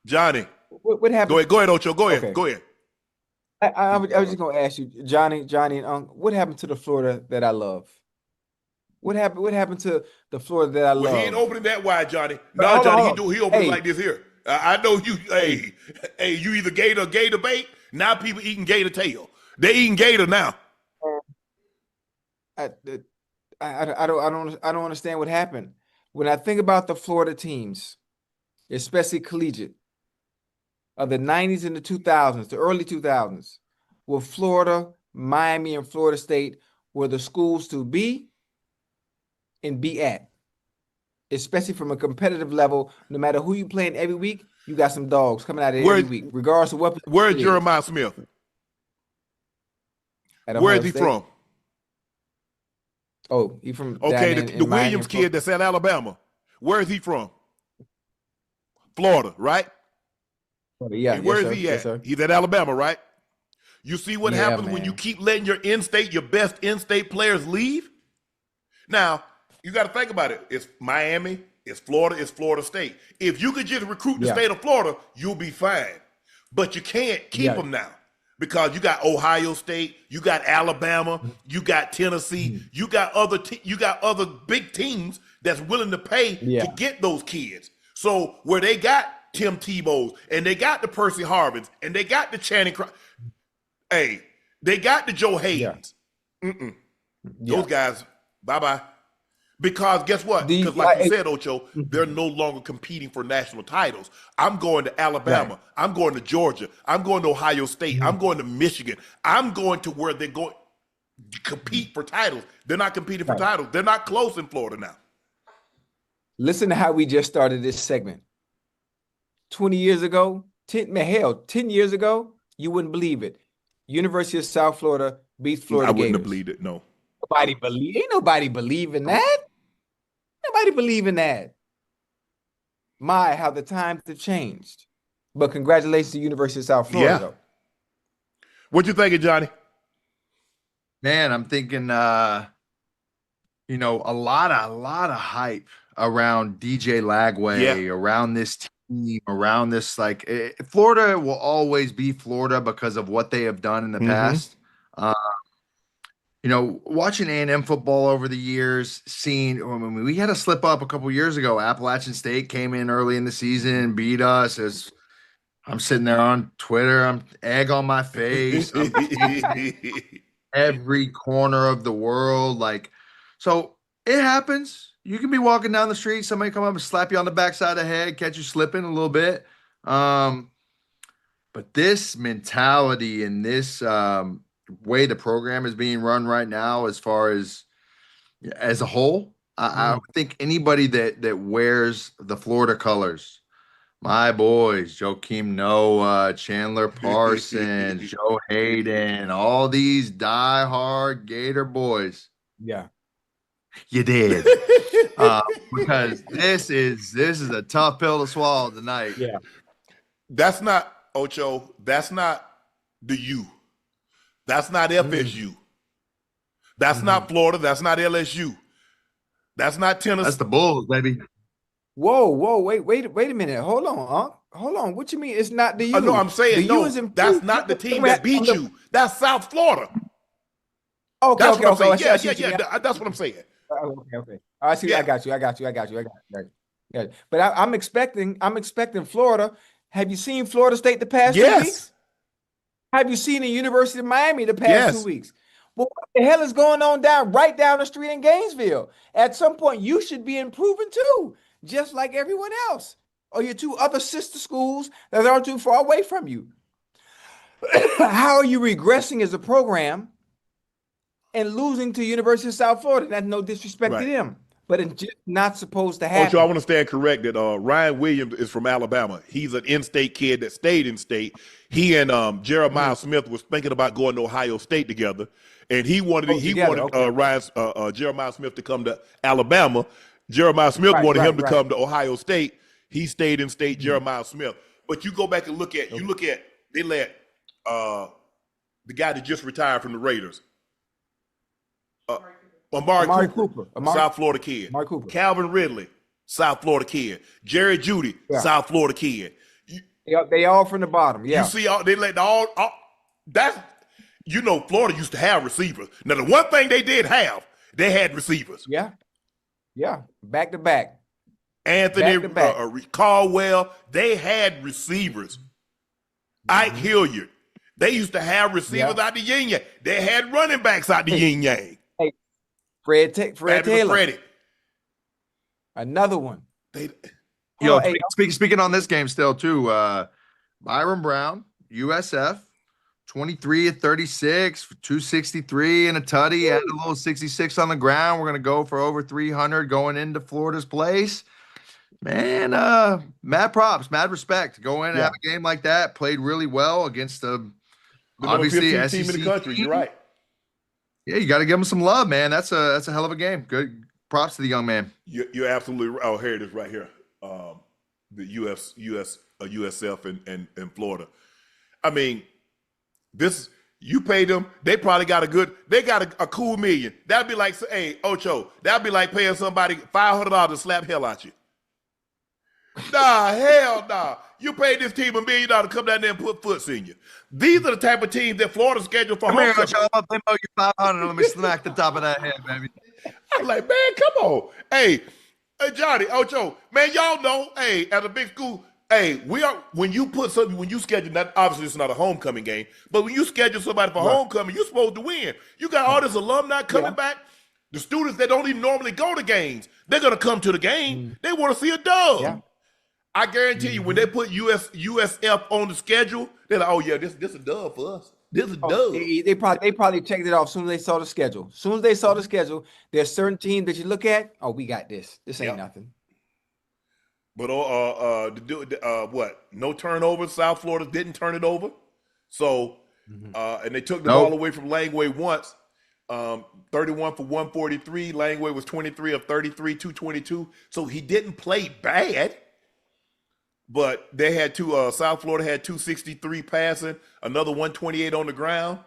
Johnny. What happened? Go ahead, Ocho. Go ahead. Okay. Go ahead. I was just gonna ask you, Johnny and Unc, what happened to the Florida that I love? What happened to the Florida that I love? Well, he ain't opening that wide, Johnny. Hold No, Johnny, on. he opened it like this here. I know you. Hey, you either gator or gator bait. Now people eating gator tail. They eating gator now. I don't understand what happened. When I think about the Florida teams, especially collegiate, of the 90s and the 2000s, the early 2000s, were Florida, Miami, and Florida State were the schools to be and be at, especially from a competitive level. No matter who you playing every week, you got some dogs coming out of every week, regardless of what. Where's Jeremiah Smith? Where is he from? Oh, he from the Williams kid that's at Alabama. Where is he from? Florida, right? Yeah. Where is he at? Yes, He's at Alabama, right? You see what happens when you keep letting your best in-state players leave? Now, you got to think about it. It's Miami, it's Florida State. If you could just recruit the state of Florida, you'll be fine. But you can't keep them now because you got Ohio State, you got Alabama, you got Tennessee, you got other big teams that's willing to pay to get those kids. So where they got Tim Tebow's and they got the Percy Harvins and they got the Channing they got the Joe Haydens. Those guys, bye-bye. Because guess what? Because like you said, Ocho, they're no longer competing for national titles. I'm going to Alabama. I'm going to Georgia. I'm going to Ohio State. I'm going to Michigan. I'm going to where they're going to compete for titles. They're not competing for titles. They're not close in Florida now. Listen to how we just started this segment. 20 years ago, 10 years ago, you wouldn't believe it. University of South Florida beats Florida Gators. I wouldn't have believed it, no. Ain't nobody believing that. Nobody believing that. My, how the times have changed. But congratulations to University of South Florida. Though. What you thinking, Johnny? Man, I'm thinking, a lot of hype around DJ Lagway, around this team, around this. Florida will always be Florida because of what they have done in the past. Watching A&M football over the years, we had a slip up a couple years ago. Appalachian State came in early in the season, beat us. As I'm sitting there on Twitter, I'm egg on my face. Every corner of the world, so it happens. You can be walking down the street, somebody come up and slap you on the backside of the head, catch you slipping a little bit. But this mentality and this way the program is being run right now, as far as a whole, I don't think anybody that wears the Florida colors, my boys, Joakim Noah, Chandler Parsons, Joe Hayden, all these diehard Gator boys. Yeah. You did. Because this is a tough pill to swallow tonight. Yeah. That's not, Ocho, that's not the U. That's not FSU. That's not Florida. That's not LSU. That's not Tennessee. That's the Bulls, baby. Whoa, wait a minute. Hold on, Unc. Hold on. What you mean? It's not the U. No, I'm saying The U no. is That's improved. not the team that beat you. That's South Florida. Okay, That's okay, what I'm okay. saying. I see, Yeah, I see yeah, what you yeah. mean. That's what I'm saying. Okay. I see. I Yeah. got you. Yeah. But I'm expecting Florida. Have you seen Florida State the past 2 weeks? Yes. Have you seen the University of Miami the past two Yes. weeks? Well, what the hell is going on right down the street in Gainesville? At some point, you should be improving too, just like everyone else, or your two other sister schools that aren't too far away from you. How are you regressing as a program and losing to University of South Florida? That's no disrespect to Right. them, but it's just not supposed to Ocho, I happen. want to stand corrected. Ryan Williams is from Alabama. He's an in-state kid that stayed in state. He and Jeremiah Smith was thinking about going to Ohio State together, and he wanted Oh, together. Okay. Jeremiah Smith to come to Alabama. Jeremiah Smith wanted him to Right. come to Ohio State. He stayed in state. Mhm. Jeremiah Smith. But you go back and look at they let the guy that just retired from the Raiders. Amari Cooper, South Florida kid. Amari Cooper. Calvin Ridley, South Florida kid. Jerry Jeudy, Yeah. South Florida kid. They all from the bottom. Yeah. You see, they let all that's Florida used to have receivers. Now the one thing they did have, they had receivers. Yeah. Back to back. Anthony Back to back. Caldwell, they had receivers. Ike Hilliard, they used to have receivers out the yin yang. They had running backs out the yin yang. Hey, Fred Taylor. Freddie. Another one. Yo, Hey, speaking on this game still too, Byron Brown, USF, 23 at 36, 263 and a tutty, had a little 66 on the ground. We're gonna go for over 300 going into Florida's place. Man, mad props, mad respect. Go in and have a game like that. Played really well against the obviously number 15 SEC team in the country. You're right. Yeah, you got to give him some love, man. That's a hell of a game. Good props to the young man. You're absolutely right. Oh, here it is right here. The USF and Florida. I mean, you pay them. They probably got a cool million. That'd be like, hey, Ocho, that'd be like paying somebody $500 to slap hell out you. Nah, hell nah. You paid this team $1 million to come down there and put foots in you. These are the type of teams that Florida scheduled for homecoming. Ocho, let me owe you 500. Let me smack the top of that head, baby. I'm like, man, come on. Hey, Johnny, Ocho, man, y'all know, hey, at a big school, hey, when you schedule, that obviously it's not a homecoming game, but when you schedule somebody for homecoming, you're supposed to win. You got all this alumni coming back. The students that don't even normally go to games, they're going to come to the game. They want to see a dub. Yeah. I guarantee you, when they put USF on the schedule, they're like, oh, yeah, this a dub for us. This is a dub. They probably checked it off as soon as they saw the schedule. As soon as they saw the schedule, there's certain teams that you look at. Oh, we got this. This ain't nothing. But what? No turnovers. South Florida didn't turn it over. So, and they took the ball away from Langway once. 31 for 143. Langway was 23 of 33, 222. So he didn't play bad. But they had South Florida had 263 passing, another 128 on the ground.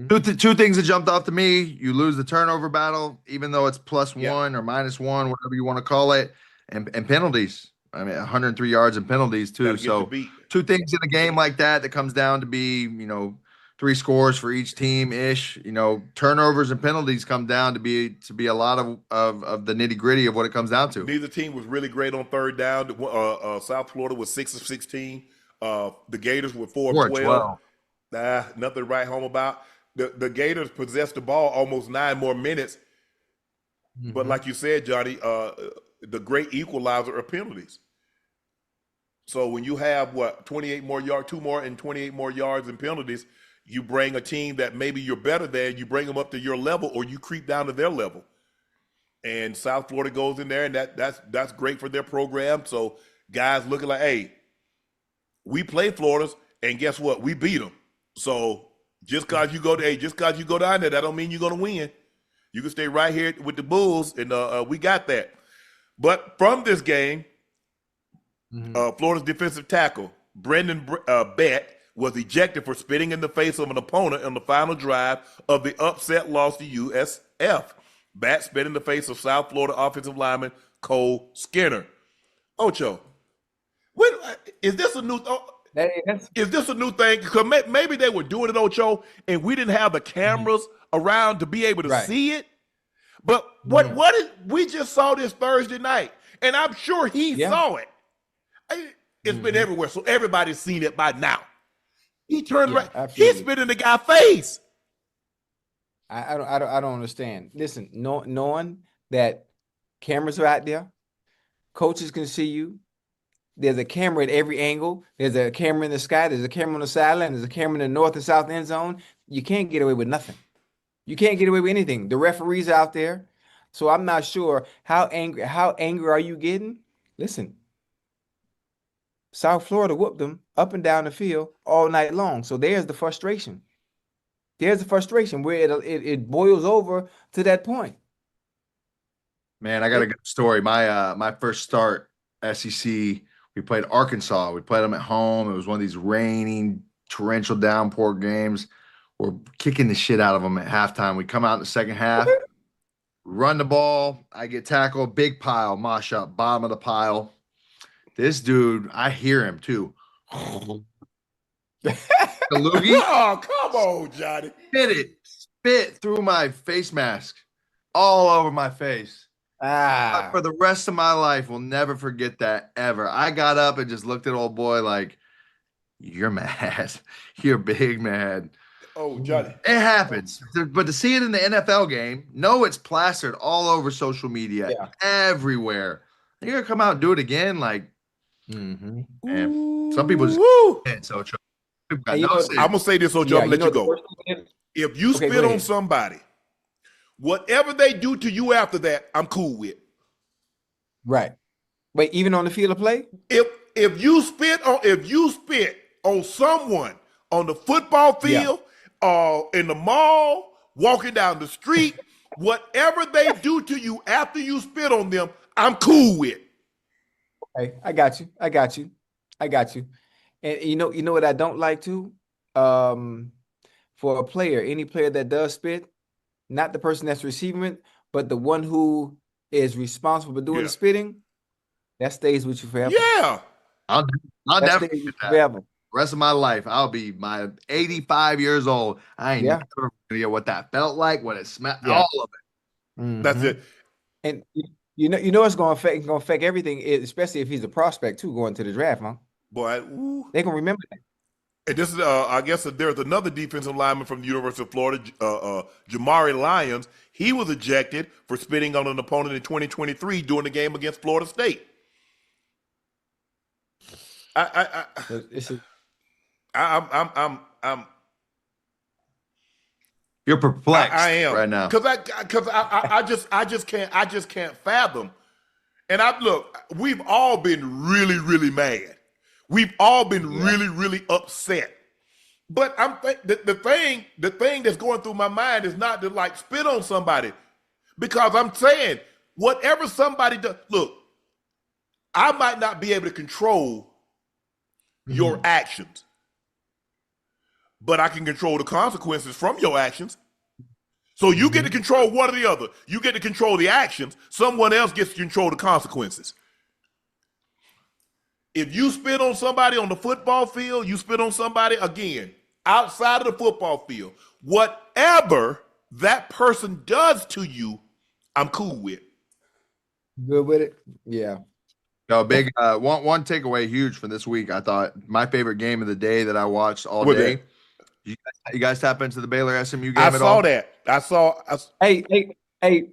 Two things that jumped off to me. You lose the turnover battle, even though it's +1 or -1, whatever you want to call it, and penalties. I mean, 103 yards and penalties too. So two things in a game like that comes down to be, 3 scores for each team ish. Turnovers and penalties come down to be a lot of the nitty gritty of what it comes down to. Neither team was really great on third down. South Florida was 6 of 16. The Gators were 4 of 12. Nothing to write home about. The Gators possessed the ball almost 9 more minutes. But like you said, Johnny, the great equalizer are penalties. So when you have 28 more yards, 2 more and 28 more yards in penalties, you bring a team that maybe you're better than, you bring them up to your level, or you creep down to their level. And South Florida goes in there, and that's great for their program. So guys looking like, hey, we play Florida's, and guess what? We beat them. So just because you go down there, that don't mean you're going to win. You can stay right here with the Bulls, and we got that. But from this game, Florida's defensive tackle, Brendan Bett, was ejected for spitting in the face of an opponent on the final drive of the upset loss to USF. Bat spit in the face of South Florida offensive lineman Cole Skinner. Ocho, when, is this a new? That's Is this a new thing? Because maybe they were doing it, Ocho, and we didn't have the cameras around to be able to right. see it. But we just saw this Thursday night, and I'm sure he Yeah. saw it. It's been everywhere, so everybody's seen it by now. He turned right. Absolutely. He spit in the guy's face. I don't understand. Listen, knowing that cameras are out there, coaches can see you. There's a camera at every angle. There's a camera in the sky. There's a camera on the sideline. There's a camera in the north and south end zone. You can't get away with nothing. You can't get away with anything. The referees are out there. So I'm not sure how angry are you getting? Listen, South Florida whooped them up and down the field all night long. So there's the frustration. There's the frustration where it boils over to that point. Man, I got a good story. My first start SEC, we played Arkansas. We played them at home. It was one of these raining, torrential downpour games. We're kicking the shit out of them at halftime. We come out in the second half, run the ball. I get tackled, big pile, mosh up, bottom of the pile. This dude, I hear him too. The loogie. Oh, come on, Johnny. Spit through my face mask, all over my face. For the rest of my life, will never forget that ever. I got up and just looked at old boy like, you're mad. You're big mad. Oh, Johnny. It happens. But to see it in the NFL game, it's plastered all over social media, everywhere. You're going to come out and do it again? Like, man, some people just so I'm going to say this, Ocho, I'm going to let you go. If you spit on somebody, whatever they do to you after that, I'm cool with. Right. Wait, even on the field of play? If you spit on someone on the football field, in the mall, walking down the street, whatever they do to you after you spit on them, I'm cool with. Okay, I got you. And you know what I don't like too? For a player, any player that does spit, not the person that's receiving it, but the one who is responsible for doing the spitting, that stays with you forever. Yeah. I'll never stays with you that. forever. Rest of my life, I'll be 85 years old. I ain't never gonna get what that felt like, what it smelled, all of it. That's it. And you know it's gonna affect everything, especially if he's a prospect too, going to the draft, huh? Boy, they're gonna remember that. And this is, I guess, there's another defensive lineman from the University of Florida, Jamari Lyons. He was ejected for spitting on an opponent in 2023 during the game against Florida State. You're perplexed. I am right now because I just can't fathom. And we've all been really, really mad. We've all been really, really upset. But the thing that's going through my mind is not to like spit on somebody, because I'm saying whatever somebody does. Look, I might not be able to control your actions, but I can control the consequences from your actions. So you get to control one or the other. You get to control the actions. Someone else gets to control the consequences. If you spit on somebody on the football field, you spit on somebody again outside of the football field. Whatever that person does to you, I'm cool with. Good with it? Yeah. No, big one takeaway huge from this week. I thought my favorite game of the day that I watched all day. You guys tap into the Baylor SMU game at all? I saw that. Hey,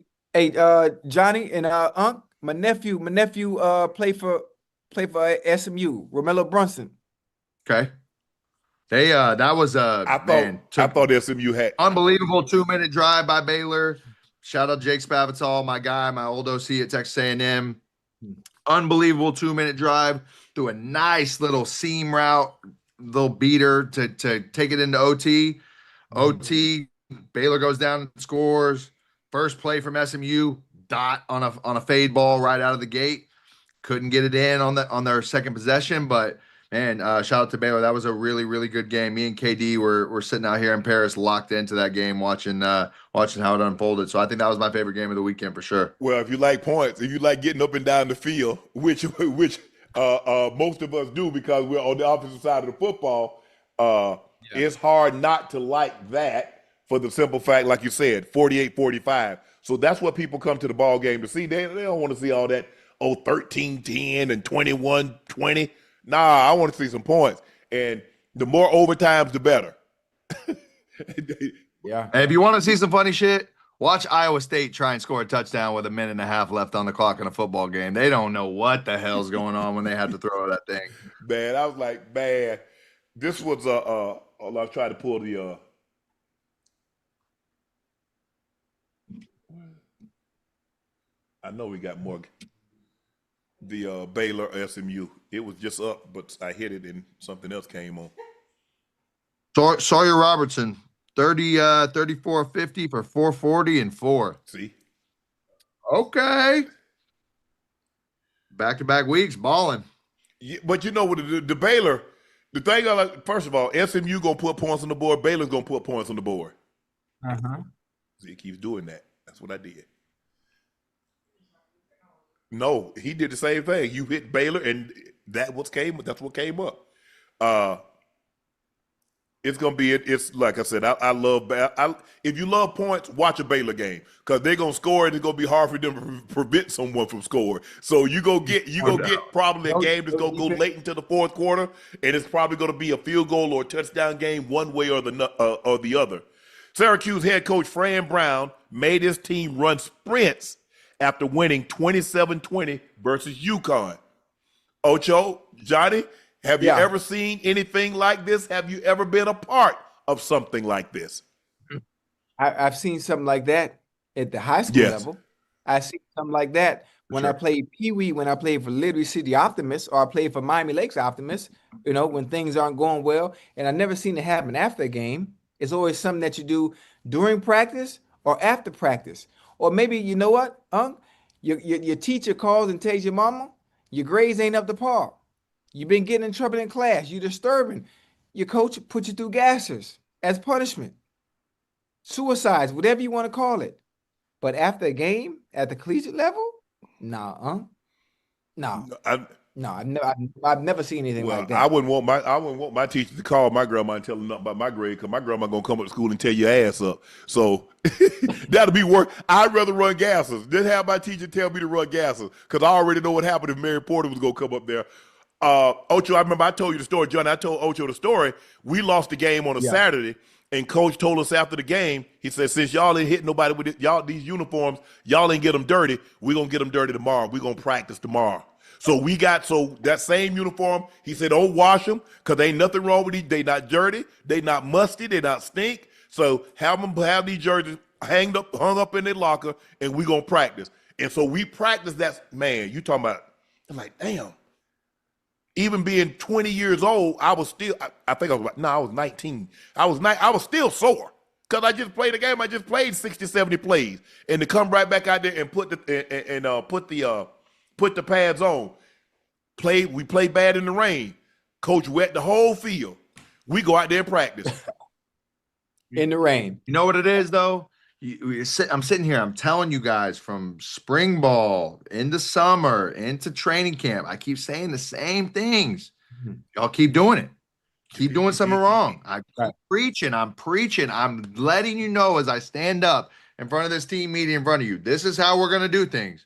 Johnny and Unc, my nephew play for SMU, Romello Brunson. Okay. They that was I thought SMU had unbelievable 2-minute drive by Baylor. Shout out Jake Spavital, my guy, my old OC at Texas A&M. Unbelievable 2-minute drive through a nice little seam route, little beater to take it into OT. OT, Baylor goes down and scores. First play from SMU, dot on a fade ball right out of the gate. Couldn't get it in on their second possession, but Man, shout out to Baylor. That was a really, really good game. Me and KD were sitting out here in Paris, locked into that game, watching how it unfolded. So I think that was my favorite game of the weekend for sure. Well, if you like points, if you like getting up and down the field, which most of us do because we're on the opposite side of the football, it's hard not to like that for the simple fact, like you said, 48-45. So that's what people come to the ball game to see. They don't want to see all that 13-10 and 21-20. Nah, I want to see some points. And the more overtimes, the better. Yeah. Hey, if you want to see some funny shit, watch Iowa State try and score a touchdown with a minute and a half left on the clock in a football game. They don't know what the hell's going on when they have to throw that thing. Man, I was like, man, this was I'll try to pull the I know we got more. The Baylor SMU. It was just up, but I hit it and something else came on. Sawyer Robertson, 34-50 for 440 and 4. See? Okay. Back-to-back weeks, balling. Yeah, but you know what the Baylor, the thing I like, first of all, SMU gonna put points on the board, Baylor's gonna put points on the board. See, he keeps doing that. That's what I did. No, he did the same thing. You hit Baylor, and that's what came up. It's gonna be. It's like I said. I love. If you love points, watch a Baylor game because they're gonna score, and it's gonna be hard for them to prevent someone from scoring. So you go get probably a game that's gonna go late into the fourth quarter, and it's probably gonna be a field goal or a touchdown game, one way or the other. Syracuse head coach Fran Brown made his team run sprints after winning 27-20 versus UConn. Ocho, Johnny, have you ever seen anything like this? Have you ever been a part of something like this? I've seen something like that at the high school level. I see something like that when I played Pee Wee, when I played for Liberty City Optimists, or I played for Miami Lakes Optimists, when things aren't going well. And I've never seen it happen after a game. It's always something that you do during practice or after practice. Or maybe, you know what, Unc? Your teacher calls and tells your mama, your grades ain't up to par. You've been getting in trouble in class. You're disturbing. Your coach put you through gassers as punishment. Suicides, whatever you want to call it. But after a game, at the collegiate level, nah, Unc. No. I've never seen anything like that. I wouldn't want my teacher to call my grandma and tell her nothing about my grade because my grandma gonna come up to school and tear your ass up. So that'll be work. I'd rather run gases than have my teacher tell me to run gases because I already know what happened if Mary Porter was gonna come up there. Ocho, I remember I told you the story, Johnny. I told Ocho the story. We lost the game on a Saturday, and Coach told us after the game, he said, since y'all ain't hit nobody with these uniforms, y'all ain't get them dirty. We're gonna get them dirty tomorrow. We're gonna practice tomorrow. So that same uniform, he said, don't wash them because ain't nothing wrong with these. They not dirty. They not musty. They not stink. So have these jerseys hung up in their locker, and we going to practice. And so we practice that. Man, you talking about, I'm like, damn. Even being 20 years old, I was still, I think I was I was 19. I was still sore because I just played a game. I just played 60, 70 plays. And to come right back out there and put the pads on. We play bad in the rain. Coach wet the whole field. We go out there and practice. In the rain. You know what it is, though? I'm sitting here. I'm telling you guys from spring ball into summer into training camp. I keep saying the same things. Y'all keep doing it. Keep doing something wrong. I'm preaching. I'm letting you know as I stand up in front of this team meeting in front of you. This is how we're going to do things.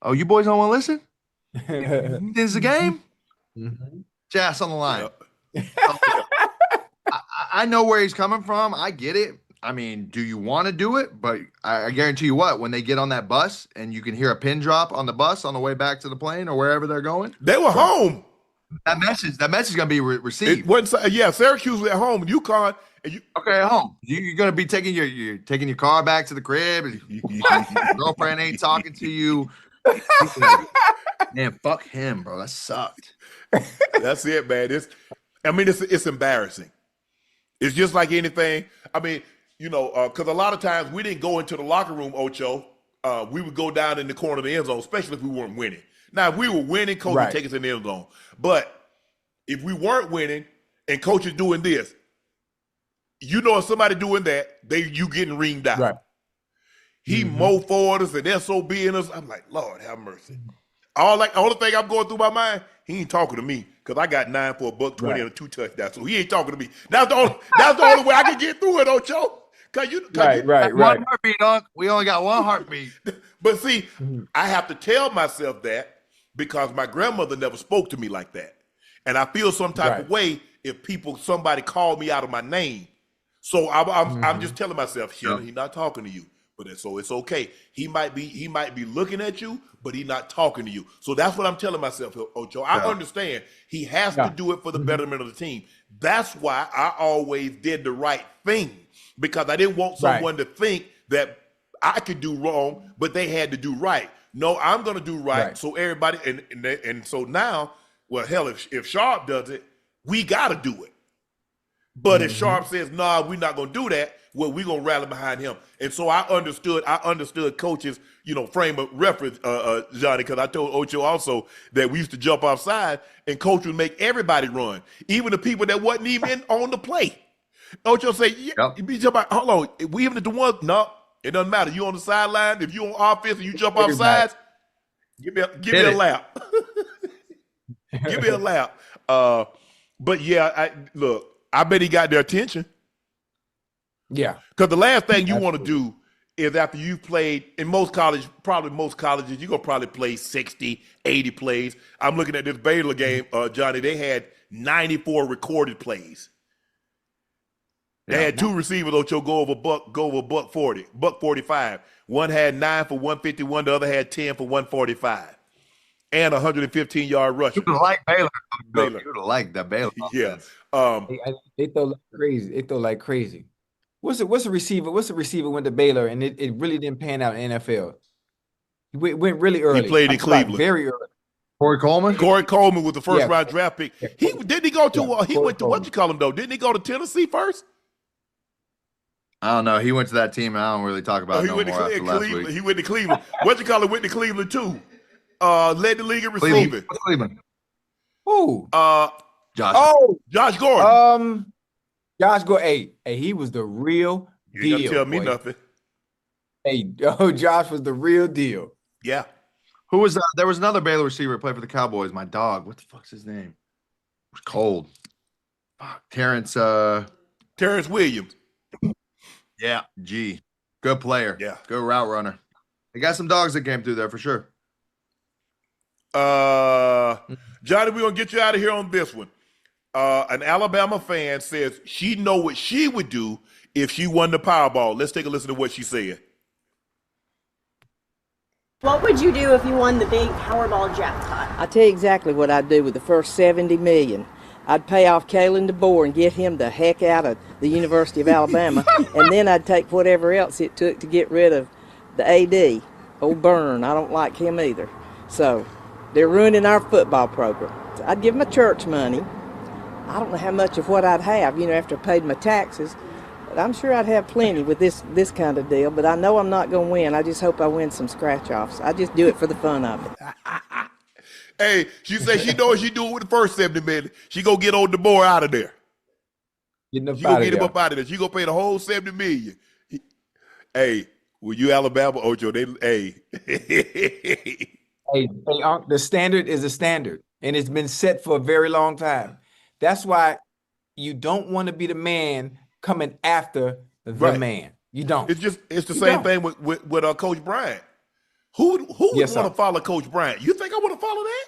Oh, you boys don't want to listen? This is a game? Jazz on the line. I know where he's coming from. I get it. I mean, do you want to do it? But I guarantee you what, when they get on that bus and you can hear a pin drop on the bus on the way back to the plane or wherever they're going. They were home. That message is going to be received. Syracuse was at home. UConn. Okay, at home. You're going to be taking your car back to the crib. Your girlfriend ain't talking to you. Man, fuck him, bro. That sucked. That's it, man. It's embarrassing. It's just like anything. I mean, because a lot of times we didn't go into the locker room, Ocho. We would go down in the corner of the end zone, especially if we weren't winning. Now, if we were winning, coach would take us in the end zone. But if we weren't winning and coach is doing this, you know, if somebody doing that, you getting reamed out. Right. He mofoed us and SOBing us. I'm like, Lord have mercy. Only thing I'm going through my mind, he ain't talking to me because I got 9 for $120 and 2 touchdowns. So he ain't talking to me. That's the only way I can get through it, Ocho. Right. One heartbeat, Unc. We only got one heartbeat. But see, I have to tell myself that because my grandmother never spoke to me like that. And I feel some type of way if somebody called me out of my name. So I'm just telling myself, Shannon, he's not talking to you. But so it's okay. He might be looking at you, but he's not talking to you. So that's what I'm telling myself, Ocho. I understand he has to do it for the betterment of the team. That's why I always did the right thing, because I didn't want someone to think that I could do wrong, but they had to do right. No, I'm going to do right. So everybody, and so now, well, hell, if Sharpe does it, we got to do it. But if Sharpe says, nah, we're not going to do that, well, we're going to rally behind him. And so I understood coaches, frame of reference, Johnny, because I told Ocho also that we used to jump offside and coach would make everybody run, even the people that wasn't even on the play. Ocho say, you be jumping, hold on, we even at the one, no, it doesn't matter. You on the sideline, if you on offense and you jump offside, give me a lap. Give me a lap. But yeah, look, I bet he got their attention. Yeah. Because the last thing you want to do is after you've played, in most colleges, you're going to probably play 60, 80 plays. I'm looking at this Baylor game, Johnny. They had 94 recorded plays. They had 2 receivers, Ocho, go over buck 40, buck 45. One had 9 for 151, the other had 10 for 145. And 115-yard rusher. You would like Baylor. You would have liked that Baylor. Yeah. They throw like crazy. They throw like crazy. What's the receiver? What's the receiver went to Baylor and it really didn't pan out in NFL? He went really early. He played in Cleveland. Very early. Corey Coleman? Corey Coleman was the first round draft pick. He went to what you call him though? Didn't he go to Tennessee first? I don't know. He went to that team and I don't really talk about it no more after last week. He went to Cleveland. What you call it? Went to Cleveland too. Led the league in receiving. Cleveland. Who? Josh. Oh, Josh Gordon. Josh Gordon. Hey, he was the real you deal. You tell me nothing. Hey, Josh was the real deal. Yeah. Who was that? There was another Baylor receiver who played for the Cowboys. My dog. What the fuck's his name? It was cold. Fuck. Terrence Williams. Yeah. G. Good player. Yeah. Good route runner. They got some dogs that came through there for sure. Johnny, we're going to get you out of here on this one. An Alabama fan says she know what she would do if she won the Powerball. Let's take a listen to what she said. What would you do if you won the big Powerball jackpot? I'll tell you exactly what I'd do with the first $70 million. I'd pay off Kalen DeBoer and get him the heck out of the University of Alabama, and then I'd take whatever else it took to get rid of the AD, old Byrne. I don't like him either. So they're ruining our football program. I'd give my church money. I don't know how much of what I'd have, after I paid my taxes. But I'm sure I'd have plenty with this kind of deal. But I know I'm not going to win. I just hope I win some scratch-offs. I just do it for the fun of it. Hey, she said she knows she do it with the first 70 million. She go get old DeBoer out of there. She go get him up out of there. She go pay the whole 70 million. Hey, were you Alabama, Ocho? Hey, the standard is a standard, and it's been set for a very long time. That's why you don't want to be the man coming after the man. You don't. It's the same thing with Coach Bryant. Who would want to follow Coach Bryant? You think I want to follow that?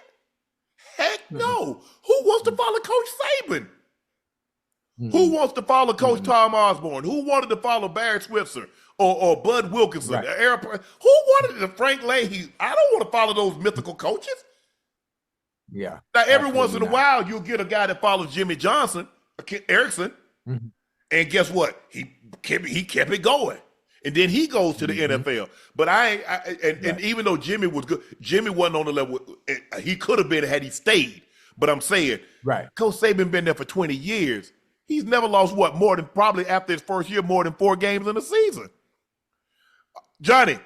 Heck no. Who wants to follow Coach Saban? Who wants to follow Coach Tom Osborne? Who wanted to follow Barry Switzer or Bud Wilkinson? Who wanted to Frank Leahy? I don't want to follow those mythical coaches. Yeah. Now, every once in a while, you'll get a guy that follows Jimmy Johnson, Erickson, and guess what? He kept it going. And then he goes to the NFL. But and even though Jimmy was good, Jimmy wasn't on the level he could have been had he stayed. But I'm saying, Coach Saban been there for 20 years. He's never lost more than probably after his first year, more than 4 games in a season. Johnny,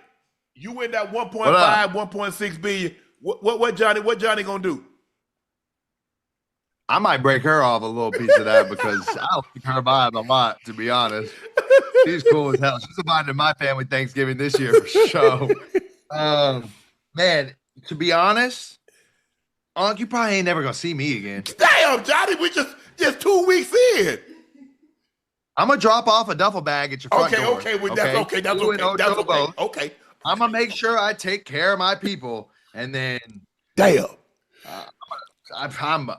you win that 1.5, 1.6 billion. What Johnny gonna do? I might break her off a little piece of that because I like her vibe a lot, to be honest. She's cool as hell. She's invited to my family Thanksgiving this year for sure. Man, to be honest, Unc, you probably ain't never gonna see me again. Damn, Johnny, we just 2 weeks in. I'm gonna drop off a duffel bag at your front door. Okay, that's okay. That's You and okay. Ocho That's okay. both. Okay. I'm gonna make sure I take care of my people, and then Damn. I'm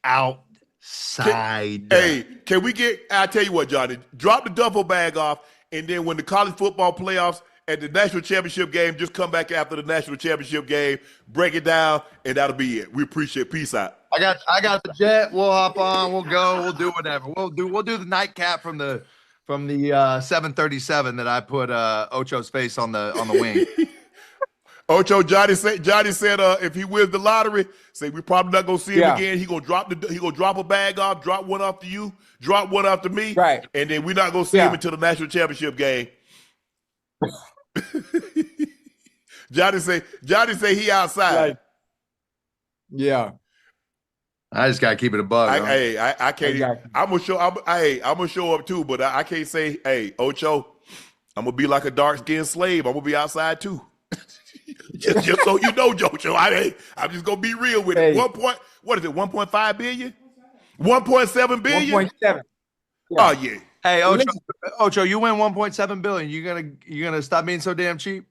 outside. Hey, can we get? I tell you what, Johnny, drop the duffel bag off, and then when the college football playoffs at the national championship game, just come back after the national championship game, break it down, and that'll be it. We appreciate it. Peace out. I got the jet. We'll hop on. We'll go. We'll do whatever. We'll do the nightcap from the 737 that I put Ocho's face on the wing. Ocho, Johnny said if he wins the lottery, say we probably not gonna see him again. He gonna drop a bag off, drop one off to you, drop one off to me, Right. and then we're not gonna see him until the national championship game. Johnny say he outside. Right. Yeah. I just gotta keep it a bug. I can't. Exactly. I'm gonna show up too, but I can't say, hey, Ocho, I'm gonna be like a dark skinned slave. I'm gonna be outside too. just so you know, Jojo, I'm just gonna be real with it. What is it? 1.5 billion? 1.7 billion? 1.7. Yeah. Oh yeah. Hey, Ocho, you win 1.7 billion. You gonna stop being so damn cheap?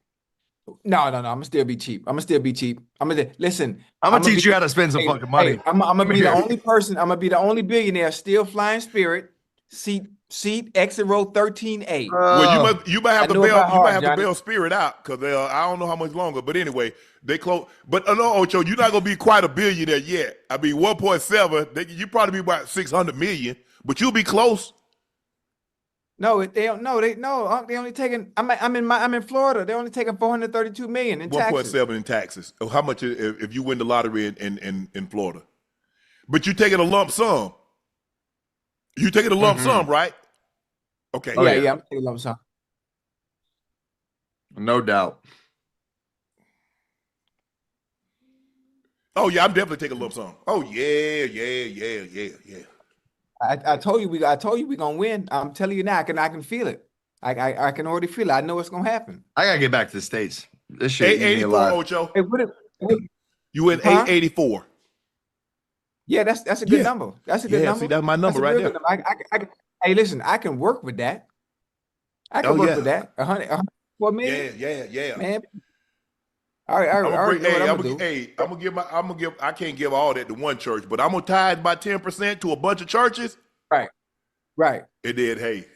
No. I'm gonna still be cheap. Listen. I'm gonna teach you how to spend some fucking money. I'm gonna be the only person. I'm gonna be the only billionaire still flying Spirit. Seat exit row 13A. Well, you might have to bail. You might have to Johnny. bail Spirit out because I don't know how much longer. But anyway, they close. But no, Ocho, you're not gonna be quite a billionaire yet. I mean, 1.7. You probably be about 600 million, but you'll be close. No, they don't. No, they only taking. I'm in Florida. They're only taking 432 million in taxes. 1.7 in taxes. How much if you win the lottery in Florida? But you taking a lump sum. You taking a lump sum, right? Okay. Yeah, I'm taking a lump sum. No doubt. Oh yeah, I'm definitely taking a lump sum. Oh yeah. I told you we're gonna win. I'm telling you now. I can feel it. I can already feel it. I know it's gonna happen. I gotta get back to the States. This shit. 884, Ocho. Hey, You win 884. Yeah, that's a good number. That's a good number. See, that's my number right there. Hey, listen, I can work with that. I can work with that. 104 million. Yeah. Man. All right. I can't give all that to one church, but I'm gonna tithe by 10% to a bunch of churches. Right. It did. Hey.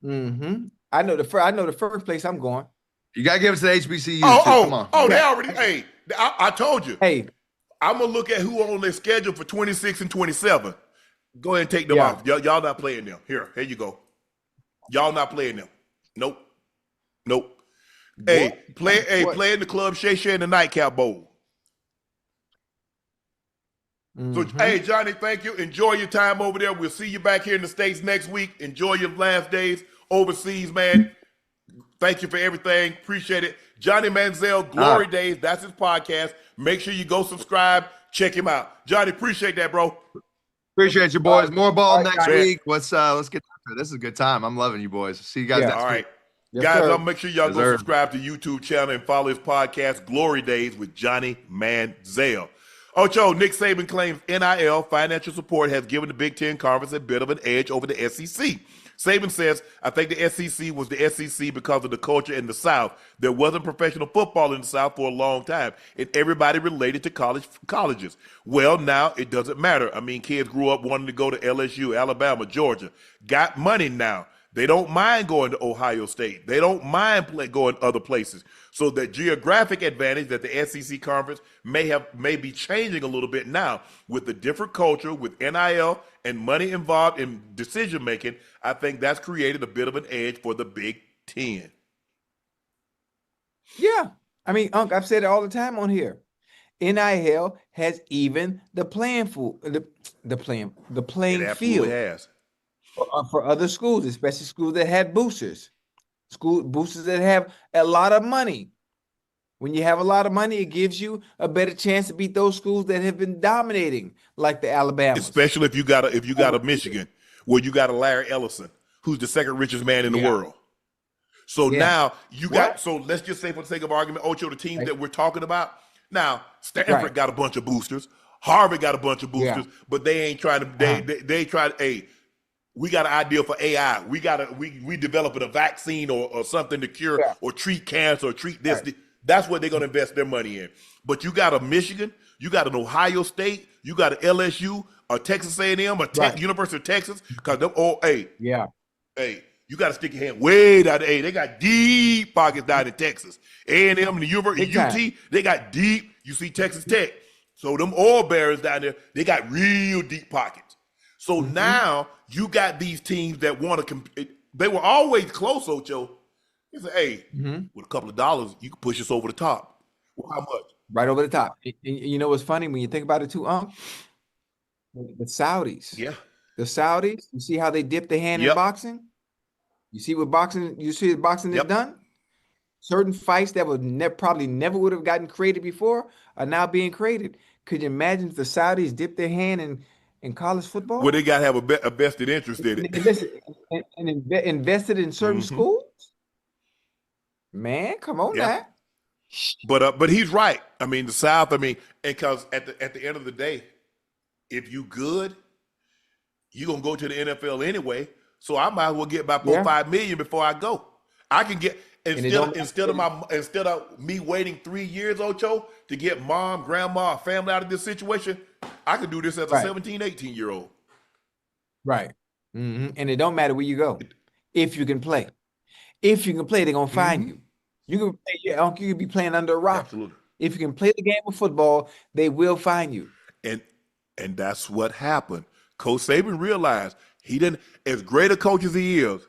Mm-hmm. I know the first place I'm going. You gotta give it to the HBCU. Come on. They already. Hey, I told you. Hey, I'm gonna look at who on their schedule for 26 and 27. Go ahead and take them off. Y'all not playing them. Here you go. Y'all not playing them. Nope. Hey, play in the club Shay Shay in the Nightcap Bowl. So, hey, Johnny, thank you. Enjoy your time over there. We'll see you back here in the States next week. Enjoy your last days overseas, man. Thank you for everything. Appreciate it. Johnny Manziel, Glory Days. That's his podcast. Make sure you go subscribe. Check him out. Johnny, appreciate that, bro. Appreciate you, boys. More ball next week. Let's get after it. This is a good time. I'm loving you, boys. See you guys next week. All right. Yes, guys, sir. I'll make sure y'all go subscribe to YouTube channel and follow his podcast, Glory Days with Johnny Manziel. Ocho, Nick Saban claims NIL financial support has given the Big Ten Conference a bit of an edge over the SEC. Saban says, I think the SEC was the SEC because of the culture in the South. There wasn't professional football in the South for a long time, and everybody related to colleges. Well, now it doesn't matter. I mean, kids grew up wanting to go to LSU, Alabama, Georgia. Got money now. They don't mind going to Ohio State. They don't mind going other places. So the geographic advantage that the SEC conference may be changing a little bit now with the different culture, with NIL and money involved in decision making. I think that's created a bit of an edge for the Big Ten. Yeah. I mean, Unc, I've said it all the time on here. NIL has even the playing field. It absolutely has. For other schools, especially schools that had boosters, boosters that have a lot of money. When you have a lot of money, it gives you a better chance to beat those schools that have been dominating, like the Alabamas. Especially if you got a Michigan where you got a Larry Ellison, who's the second richest man in the world. So now you got, so let's just say for the sake of argument, Ocho, the teams that we're talking about. Now, Stanford got a bunch of boosters. Harvard got a bunch of boosters, but they ain't trying to, they tried, hey, we got an idea for AI. We developing a vaccine or something to cure or treat cancer or treat this. That's what they're going to invest their money in. But you got a Michigan, you got an Ohio State, you got an LSU, a Texas A&M, a University of Texas. Because them all, hey, you got to stick your hand way down. Hey, they got deep pockets down in Texas. A&M and the University, UT, they got deep. You see Texas Tech. So them oil barons down there, they got real deep pockets. So now you got these teams that want to compete. They were always close, Ocho. You say, hey, with a couple of dollars, you can push us over the top. Well, how much? Right over the top. And you know what's funny when you think about it too, the Saudis. Yeah. The Saudis, you see how they dip their hand in boxing? You see what boxing has done? Certain fights that would probably never would have gotten created before are now being created. Could you imagine if the Saudis dipped their hand in college football? Well, they got to have a vested interest in it. Invested in certain schools? Man, come on now. But he's right. I mean, the South, because at the end of the day, if you good, you're going to go to the NFL anyway. So I might as well get about 4 or 5 million before I go. I can get instead of me waiting 3 years, Ocho, to get mom, grandma, family out of this situation, I can do this as a 17, 18-year-old. Right. And it don't matter where you go. If you can play. If you can play, they're gonna find you. You can play, you can be playing under a rock. Absolutely. If you can play the game of football, they will find you. And that's what happened. Coach Saban realized he didn't, as great a coach as he is,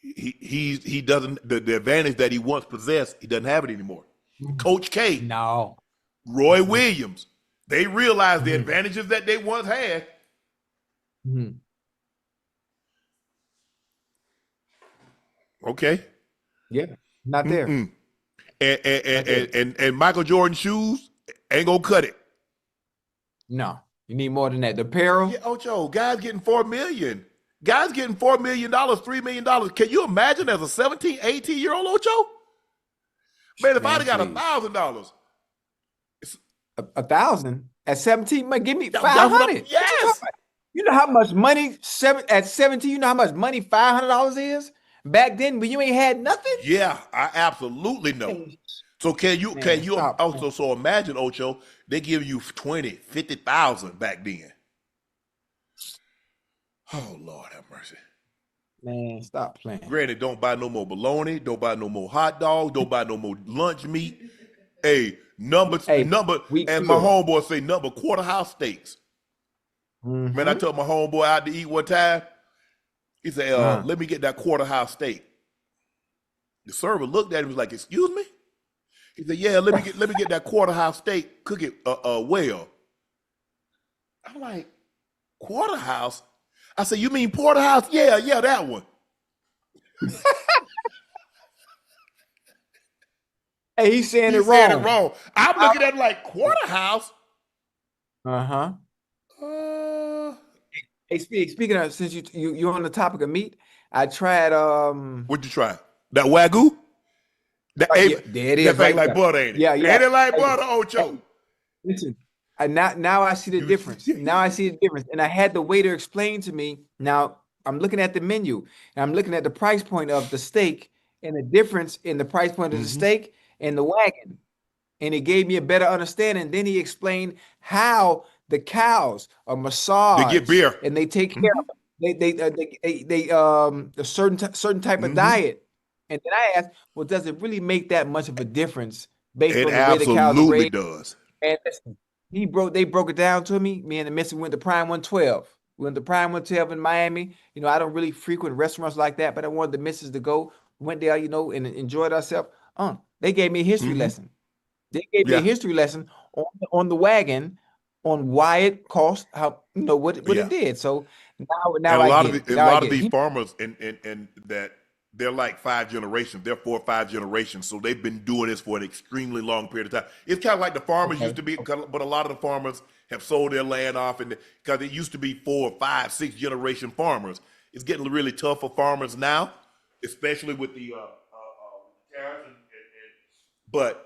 he doesn't, the advantage that he once possessed, he doesn't have it anymore. Coach K, Roy Williams, they realized the advantages that they once had. Okay. Yeah, not there. And Michael Jordan shoes ain't gonna cut it. No, you need more than that. The apparel. Yeah, Ocho, guys getting $4 million. Guys getting $4 million, $3 million. Can you imagine as a 17, 18-year-old, Ocho? Man, if I'd have got $1,000. 1,000 at 17, man, give me 500. Yes. You know how much money at 17, you know how much money $500 is? Back then when you ain't had nothing? Yeah, I absolutely know. So can you also so imagine, Ocho, they give you 20, 50,000 back then. Oh, Lord have mercy. Man, stop playing. Granted, don't buy no more bologna, don't buy no more hot dogs, don't buy no more lunch meat. Hey, number, and my homeboy say number quarter-house steaks. Man, I took my homeboy out to eat one time. He said, let me get that quarter-house steak. The server looked at him and was like, excuse me? He said, yeah, let me get that quarter-house steak, cook it well. I'm like, quarter-house? I said, you mean porterhouse? Yeah, that one. Hey, he's saying it wrong. Saying it wrong. I'm looking at it like quarterhouse. Hey, speaking of, since you're on the topic of meat, I tried What'd you try? That Wagyu? That there it is. That thing like butter, ain't it? Yeah. Ain't it like butter, Ocho? Listen, now I see the difference. Now I see the difference. And I had the waiter explain to me. Now I'm looking at the menu and I'm looking at the price point of the steak and the difference in the price point of the steak and the wagon. And it gave me a better understanding. Then he explained how the cows are massaged. They get beer. And they take care of them. They a certain type of diet. And then I asked, well, does it really make that much of a difference based on the way the cows are absolutely raised? does. And listen, they broke it down to me. Me and the missus went to Prime 112. We went to Prime 112 in Miami. You know, I don't really frequent restaurants like that, but I wanted the missus to go. Went there, you know, and enjoyed ourselves. They gave me a history lesson. They gave me a history lesson on the wagon, on why it cost, how, you know, what it did. So now a lot of these farmers and they're like 5 generations. They're 4 or 5 generations. So they've been doing this for an extremely long period of time. It's kind of like the farmers used to be, but a lot of the farmers have sold their land off, and because it used to be 4, 5, 6 generation farmers. It's getting really tough for farmers now, especially with the tariffs. But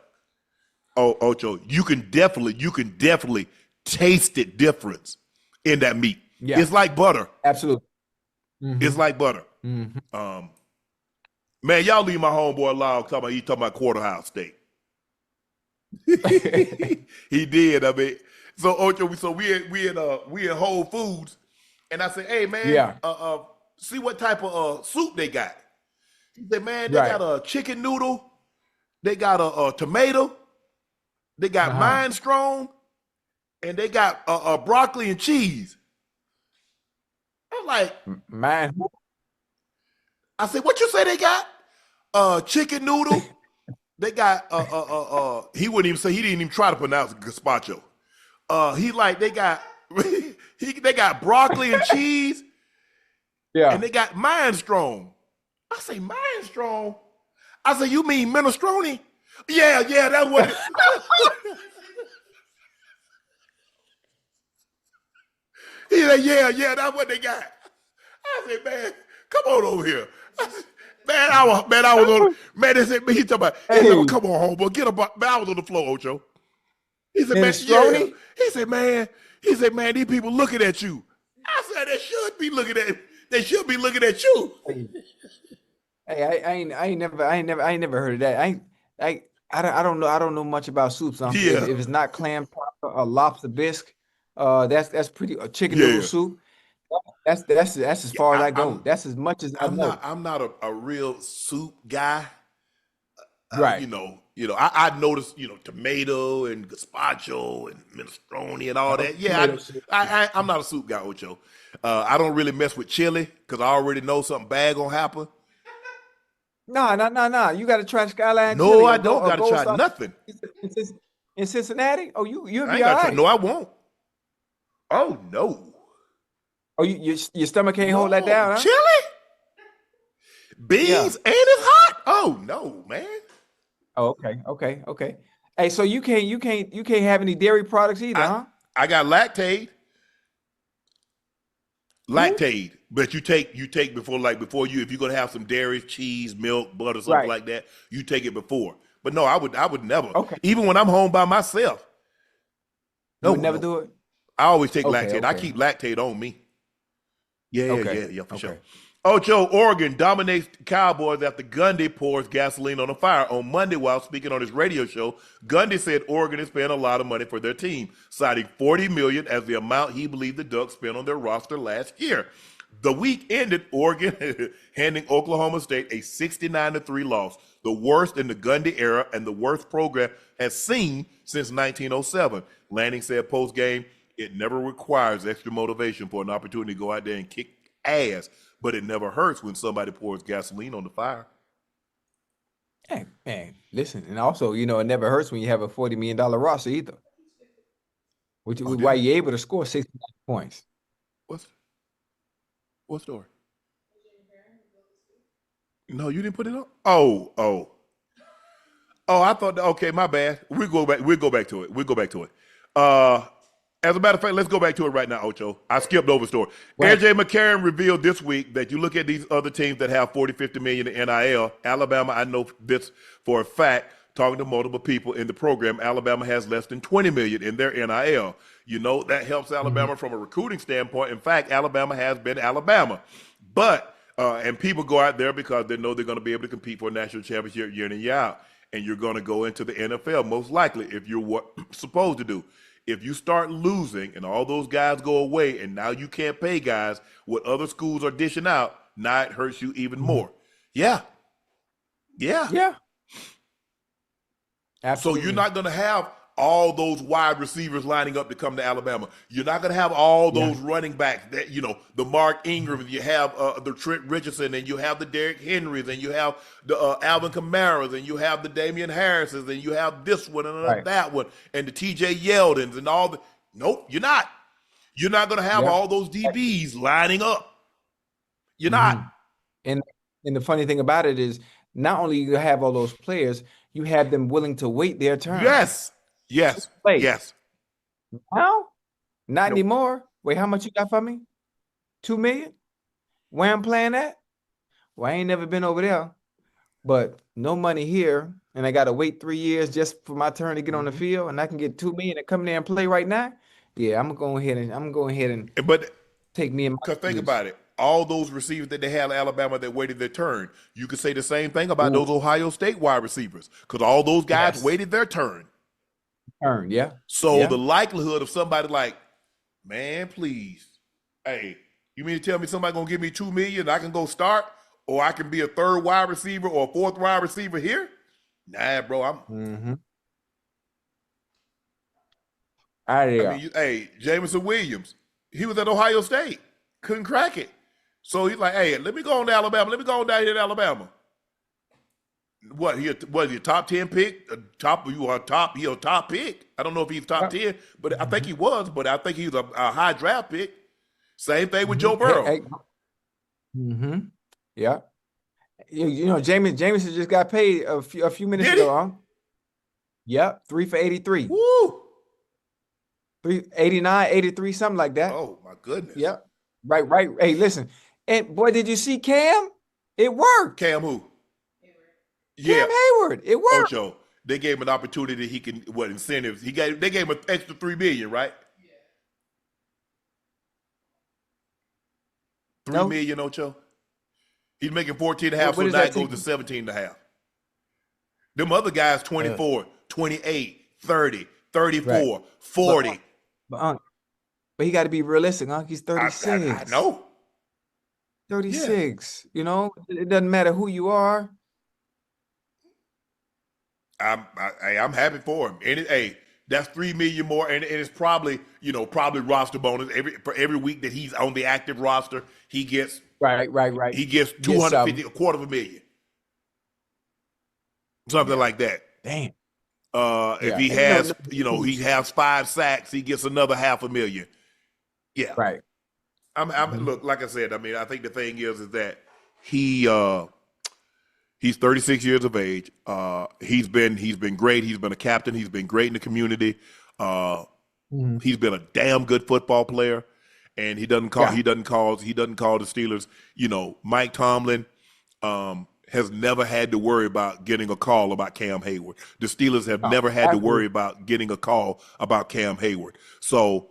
Ocho, you can definitely taste the difference in that meat. Yeah. It's like butter. Absolutely. It's like butter. Man, y'all leave my homeboy alone. Talking about quarter-house steak. He did. I mean, so Ocho, so we in Whole Foods, and I said, hey man, see what type of soup they got. He said, man, they got a chicken noodle, they got a tomato, they got minestrone, and they got broccoli and cheese. I'm like, man. I said, what you say they got? Chicken noodle. They got he wouldn't even say, he didn't even try to pronounce gazpacho. They got broccoli and cheese. Yeah. And they got minestrone. I say, minestrone? I say, you mean minestrone? Yeah, that's what it He said, yeah, that's what they got. I said, man, come on over here. I was on, man, they said, he talking about, he said, well, come on, homeboy, get up. Man, I was on the floor, Ocho. He said, man, yeah. He said, man, these people looking at you. I said, they should be looking at you. Hey, I ain't never heard of that. I don't know much about soups. Yeah. If it's not clam chowder or lobster bisque, that's pretty chicken noodle soup. That's as far as I go. That's as much as I know. I'm not a real soup guy. Right. I noticed, tomato and gazpacho and minestrone and all that. Yeah, I'm not a soup guy, Ocho. I don't really mess with chili because I already know something bad gonna happen. No. You got to try Skyline. No, chili I don't got to try nothing. In Cincinnati? Oh, you'll I be ain't all got to. right. No, I won't. Oh no. Oh, your stomach can't hold that down, huh? Chili, beans, and it's hot. Oh no, man. Oh, okay. Hey, so you can't have any dairy products either, huh? I got lactate, but you take before you, if you're gonna have some dairy, cheese, milk, butter, something like that, you take it before. But no, I would never. Okay. Even when I'm home by myself. You would never do it? I always take lactate. I keep lactate on me. Yeah, for sure. Ocho, Oregon dominates Cowboys after Gundy pours gasoline on a fire. On Monday, while speaking on his radio show, Gundy said Oregon is paying a lot of money for their team, citing $40 million as the amount he believed the Ducks spent on their roster last year. The week ended Oregon handing Oklahoma State a 69-3 loss, the worst in the Gundy era and the worst program has seen since 1907. Lanning said post-game, it never requires extra motivation for an opportunity to go out there and kick ass, but it never hurts when somebody pours gasoline on the fire. Hey, listen, and also, it never hurts when you have a $40 million roster either. Why you're able to score 69 points. What story? No, you didn't put it on? Oh, I thought, okay, my bad. We'll go back to it. As a matter of fact, let's go back to it right now, Ocho. I skipped over the story. Right. AJ McCarron revealed this week that you look at these other teams that have 40, 50 million in NIL. Alabama, I know this for a fact, talking to multiple people in the program, Alabama has less than 20 million in their NIL. That helps Alabama from a recruiting standpoint. In fact, Alabama has been Alabama. But, and people go out there because they know they're going to be able to compete for a national championship year in and year out. And you're going to go into the NFL, most likely, if you're what supposed to do. If you start losing and all those guys go away and now you can't pay guys what other schools are dishing out, now it hurts you even more. Yeah. Absolutely. So you're not going to have all those wide receivers lining up to come to Alabama. You're not going to have all those running backs that, the Mark Ingram, you have the Trent Richardson, and you have the Derrick Henrys, and you have the Alvin Kamaras, and you have the Damian Harrises, and you have this one and that one, and the TJ Yeldons and all the. Nope, you're not. You're not going to have all those DBs lining up. You're not. And And the funny thing about it is, not only you have all those players, you have them willing to wait their turn. Yes. Yes. Play. Yes. Now, not Nope. anymore. Wait, how much you got for me? 2 million? Where I'm playing at? Well, I ain't never been over there, but no money here, and I gotta wait 3 years just for my turn to get on the field, and I can get 2 million and come there and play right now. Yeah, I'm gonna go ahead and But take me and my because think shoes. about it, all those receivers that they had at Alabama that waited their turn, you could say the same thing about those Ohio State wide receivers because all those guys Yes. waited their turn. Turn, yeah. So Yeah. the likelihood of somebody like, man, please, hey, you mean to tell me somebody gonna give me 2 million, I can go start, or I can be a third wide receiver or a fourth wide receiver here? Nah, bro, Mm-hmm. I mean, hey, Jameson Williams, he was at Ohio State, couldn't crack it. So he's like, hey, let me go on to Alabama. Let me go on down here to Alabama. What he was he a top 10 pick? He a top pick. I don't know if he's top 10, but I think he was. But I think he was a high draft pick. Same thing with Joe Burrow. Mm-hmm. Yeah. You know, Jameson just got paid a few minutes Did he? ago, huh? Yep, 3 for 83. Woo! 389, 83, something like that. Oh my goodness. Yep. Right. Hey, listen. And boy, did you see Cam? It worked. Cam who? Yeah, Cam Hayward. It worked. Ocho. They gave him an opportunity. He can incentives? They gave him an extra $3 million, right? $3 million, Ocho. He's making 14 and a half, so What is now that it goes taking? to 17 and a half. Them other guys, 24, 28, 30, 34, Right. 40. But he got to be realistic, huh? He's 36. I know. 36. You know, it doesn't matter who you are. I'm happy for him. And that's $3 million more, and it's probably roster bonus for every week that he's on the active roster. He gets Right. He gets 250, a quarter of a million, something like that. Damn. If he has, he has 5 sacks, he gets another $500,000. Yeah, Right. Look, like I said, I mean, I think the thing is that he's 36 years of age. He's been great. He's been a captain. He's been great in the community. He's been a damn good football player, and he doesn't call the Steelers. Mike Tomlin has never had to worry about getting a call about Cam Hayward. The Steelers have never had to worry about getting a call about Cam Hayward. So,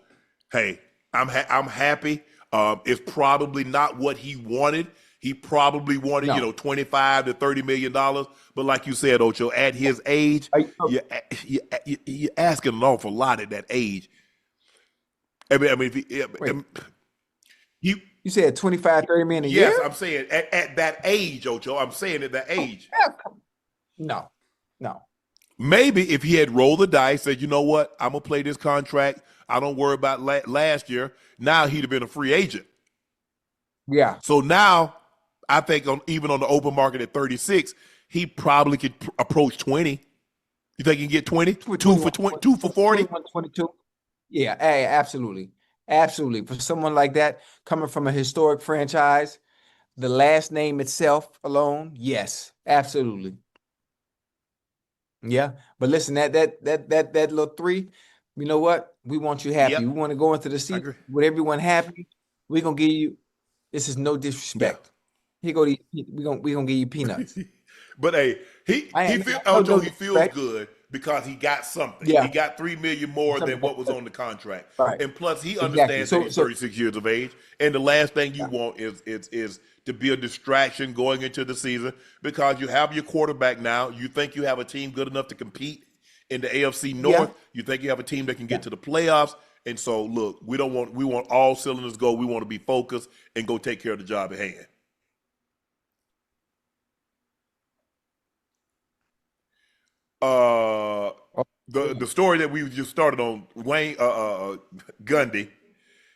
hey, I'm happy. It's probably not what he wanted. He probably wanted, $25 to $30 million. But like you said, Ocho, at his age, you're asking an awful lot at that age. You said 25, 30 million a year? Yes, I'm saying at that age, Ocho. I'm saying at that age. No. Maybe if he had rolled the dice, said, you know what, I'm going to play this contract. I don't worry about last year. Now he'd have been a free agent. Yeah. So now I think even on the open market at 36, he probably could approach 20. You think he can get 20? 2 for 20, 2 for 40? 22. Yeah, hey, absolutely. Absolutely. For someone like that, coming from a historic franchise, the last name itself alone, yes, absolutely. Yeah. But listen, that little 3, you know what? We want you happy. Yep. We want to go into the season with everyone happy. We're gonna give you, this is no disrespect. Here go these, we're gonna give you peanuts. But hey, he feels good because he got something. Yeah. He got $3 million more than what was on the contract. Right. And plus he understands that he's 36 years of age. And the last thing you want is to be a distraction going into the season, because you have your quarterback now. You think you have a team good enough to compete in the AFC North. You think you have a team that can get to the playoffs. And so look, we want all cylinders go. We want to be focused and go take care of the job at hand. The story that we just started on, Wayne Gundy,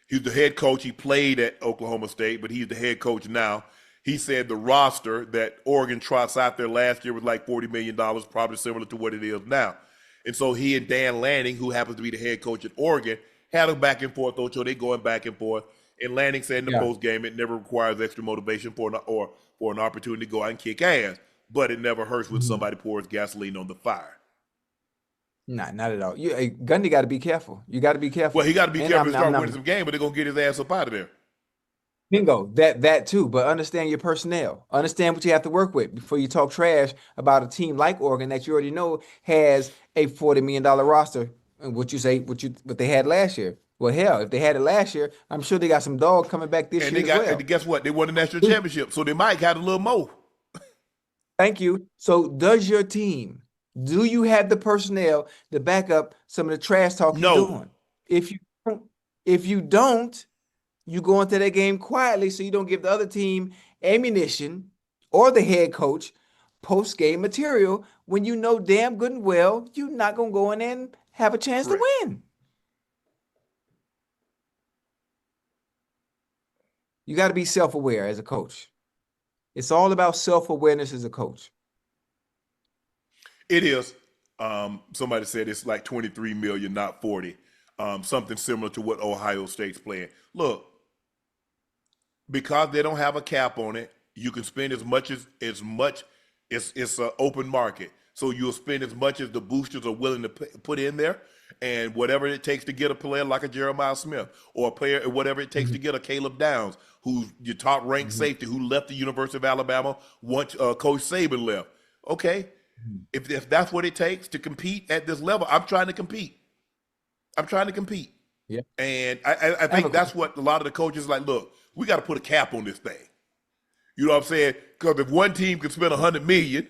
he's the head coach. He played at Oklahoma State, but he's the head coach now. He said the roster that Oregon trots out there last year was like $40 million, probably similar to what it is now. And so he and Dan Lanning, who happens to be the head coach at Oregon, had a back and forth, Ocho. They going back and forth. And Lanning said in the post game, it never requires extra motivation for an opportunity to go out and kick ass, but it never hurts when somebody pours gasoline on the fire. Nah, not at all. Gundy got to be careful. You got to be careful. Well, he got to be careful to start winning some games, but they're gonna get his ass up out of there. Bingo, that too. But understand your personnel. Understand what you have to work with before you talk trash about a team like Oregon that you already know has a $40 million roster. And what they had last year. Well, hell, if they had it last year, I'm sure they got some dog coming back this year as well. And guess what? They won the national championship, so they might have a little more. Thank you. So does your team? Do you have the personnel to back up some of the trash talk you're doing? If you don't, you go into that game quietly so you don't give the other team ammunition or the head coach post-game material when you know damn good and well you're not going to go in there and have a chance to win. You got to be self-aware as a coach. It's all about self-awareness as a coach. It is. Somebody said it's like 23 million, not 40. Something similar to what Ohio State's playing. Look, because they don't have a cap on it, you can spend as much. It's an open market, so you'll spend as much as the boosters are willing to put in there, and whatever it takes to get a player like a Jeremiah Smith or a player, whatever it takes to get a Caleb Downs, who's your top ranked safety, who left the University of Alabama once Coach Saban left. Okay. If that's what it takes to compete at this level, I'm trying to compete. Yeah. And I think that's what a lot of the coaches like, look, we got to put a cap on this thing. You know what I'm saying? Because if one team can spend $100 million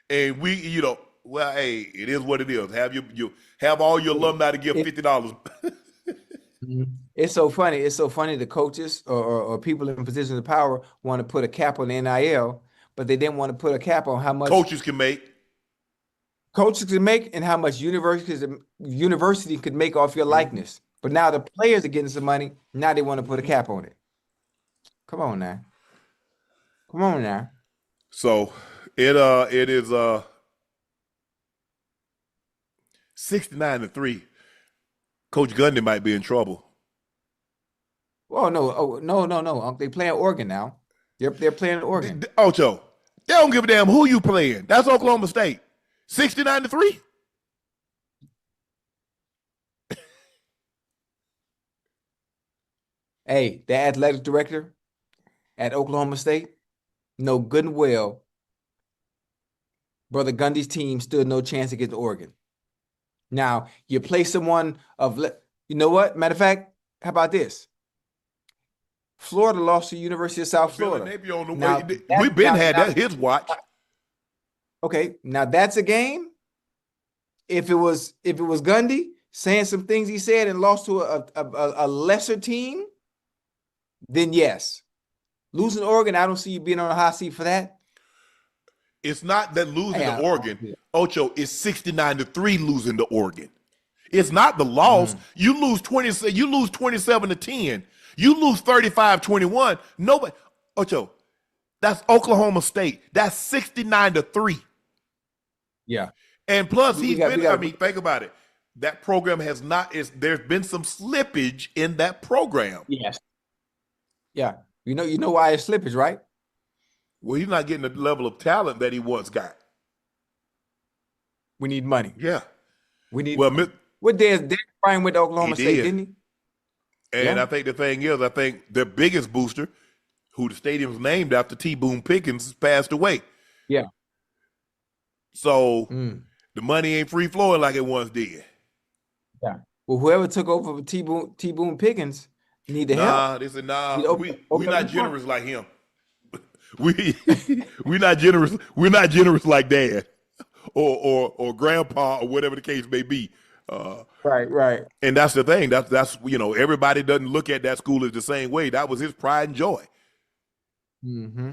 and we, well, hey, it is what it is. Have all your alumni to give $50. It's so funny. It's so funny the coaches or people in positions of power want to put a cap on the NIL, but they didn't want to put a cap on how much coaches can make. Coaches can make and how much university could make off your likeness. But now the players are getting some money. Now they want to put a cap on it. Come on now. So it is 69-3. Coach Gundy might be in trouble. Oh no. They playing Oregon now. They're playing Oregon. Ocho, they don't give a damn who you playing. That's Oklahoma State. 69-3. Hey, the athletic director at Oklahoma State know good and well Brother Gundy's team stood no chance against Oregon. Now, you play someone you know what? Matter of fact, how about this? Florida lost to the University of South Florida. We've been had his watch. Okay, now that's a game. If it was Gundy saying some things he said and lost to a lesser team, then yes. Losing to Oregon, I don't see you being on a hot seat for that. It's not that losing to Oregon, Ocho, it's 69-3 losing to Oregon. It's not the loss. You lose 27-10. You lose 35-21. Nobody, Ocho, that's Oklahoma State. That's 69-3. Yeah. And plus, think about it. That program there's been some slippage in that program. Yes. Yeah. You know why it's slippage, right? Well, he's not getting the level of talent that he once got. We need money. Yeah. We need money. What day is Derek Bryan with Oklahoma State, didn't he? And I think the thing is, their biggest booster, who the stadium's named after, T. Boone Pickens, passed away. Yeah. So the money ain't free flowing like it once did. Yeah. Well, whoever took over for T. Boone Pickens need to help. They said, we're not generous like him. We're not generous. We're not generous like Dad or Grandpa or whatever the case may be. Right. And that's the thing. That's everybody doesn't look at that school as the same way. That was his pride and joy. Mm-hmm.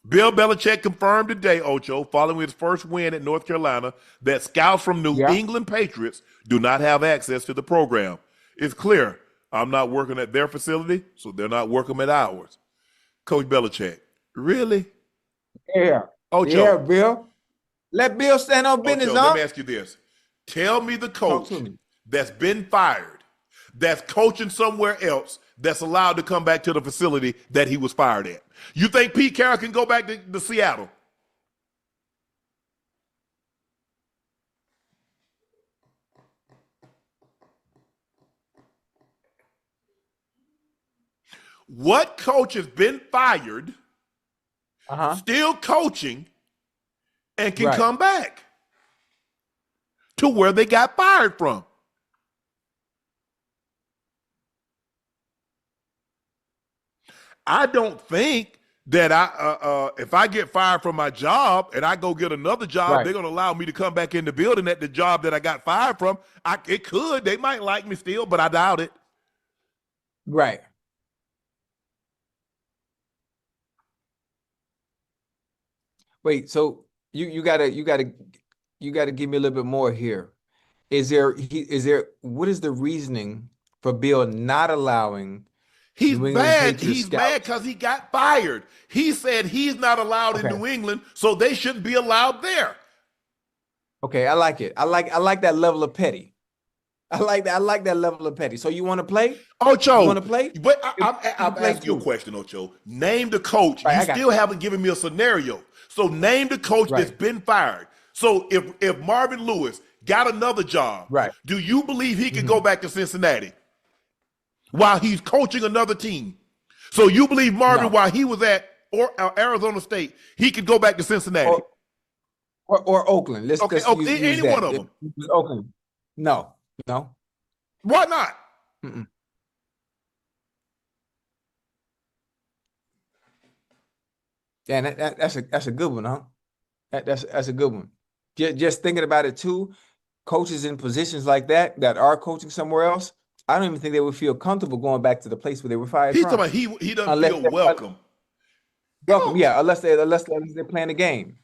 Bill Belichick confirmed today, Ocho, following his first win at North Carolina, that scouts from New England Patriots do not have access to the program. It's clear I'm not working at their facility, so they're not working at ours. Coach Belichick, really? Yeah. Ocho. Yeah, Bill. Let Bill stand on business. Ocho, let me ask you this. Tell me the coach that's been fired that's coaching somewhere else that's allowed to come back to the facility that he was fired at. You think Pete Carroll can go back to Seattle? What coach has been fired, still coaching, and can come back to where they got fired from? I don't think that if I get fired from my job and I go get another job, they're going to allow me to come back in the building at the job that I got fired from. It could. They might like me still, but I doubt it. Right. Wait, so you gotta give me a little bit more here. What is the reasoning for Bill not allowing He's New England mad. Patriots He's scouts? mad because he got fired. He said he's not allowed in New England, so they shouldn't be allowed there. Okay, I like it. I like that level of petty. I like that level of petty. So you want to play? Ocho, you want to play? But I'm asking you a question, Ocho. Name the coach. You still haven't given me a scenario. So name the coach that's been fired. So if Marvin Lewis got another job, do you believe he could go back to Cincinnati while he's coaching another team? So you believe Marvin, while he was at Arizona State, he could go back to Cincinnati? Or Oakland. Let's use any that. one of them. Oakland. No. Why not? Yeah, that's a good one, huh? That's a good one. Just thinking about it too, coaches in positions like that are coaching somewhere else, I don't even think they would feel comfortable going back to the place where they were fired He's from. talking about he doesn't feel welcome. Welcome, yeah, unless they're playing a game.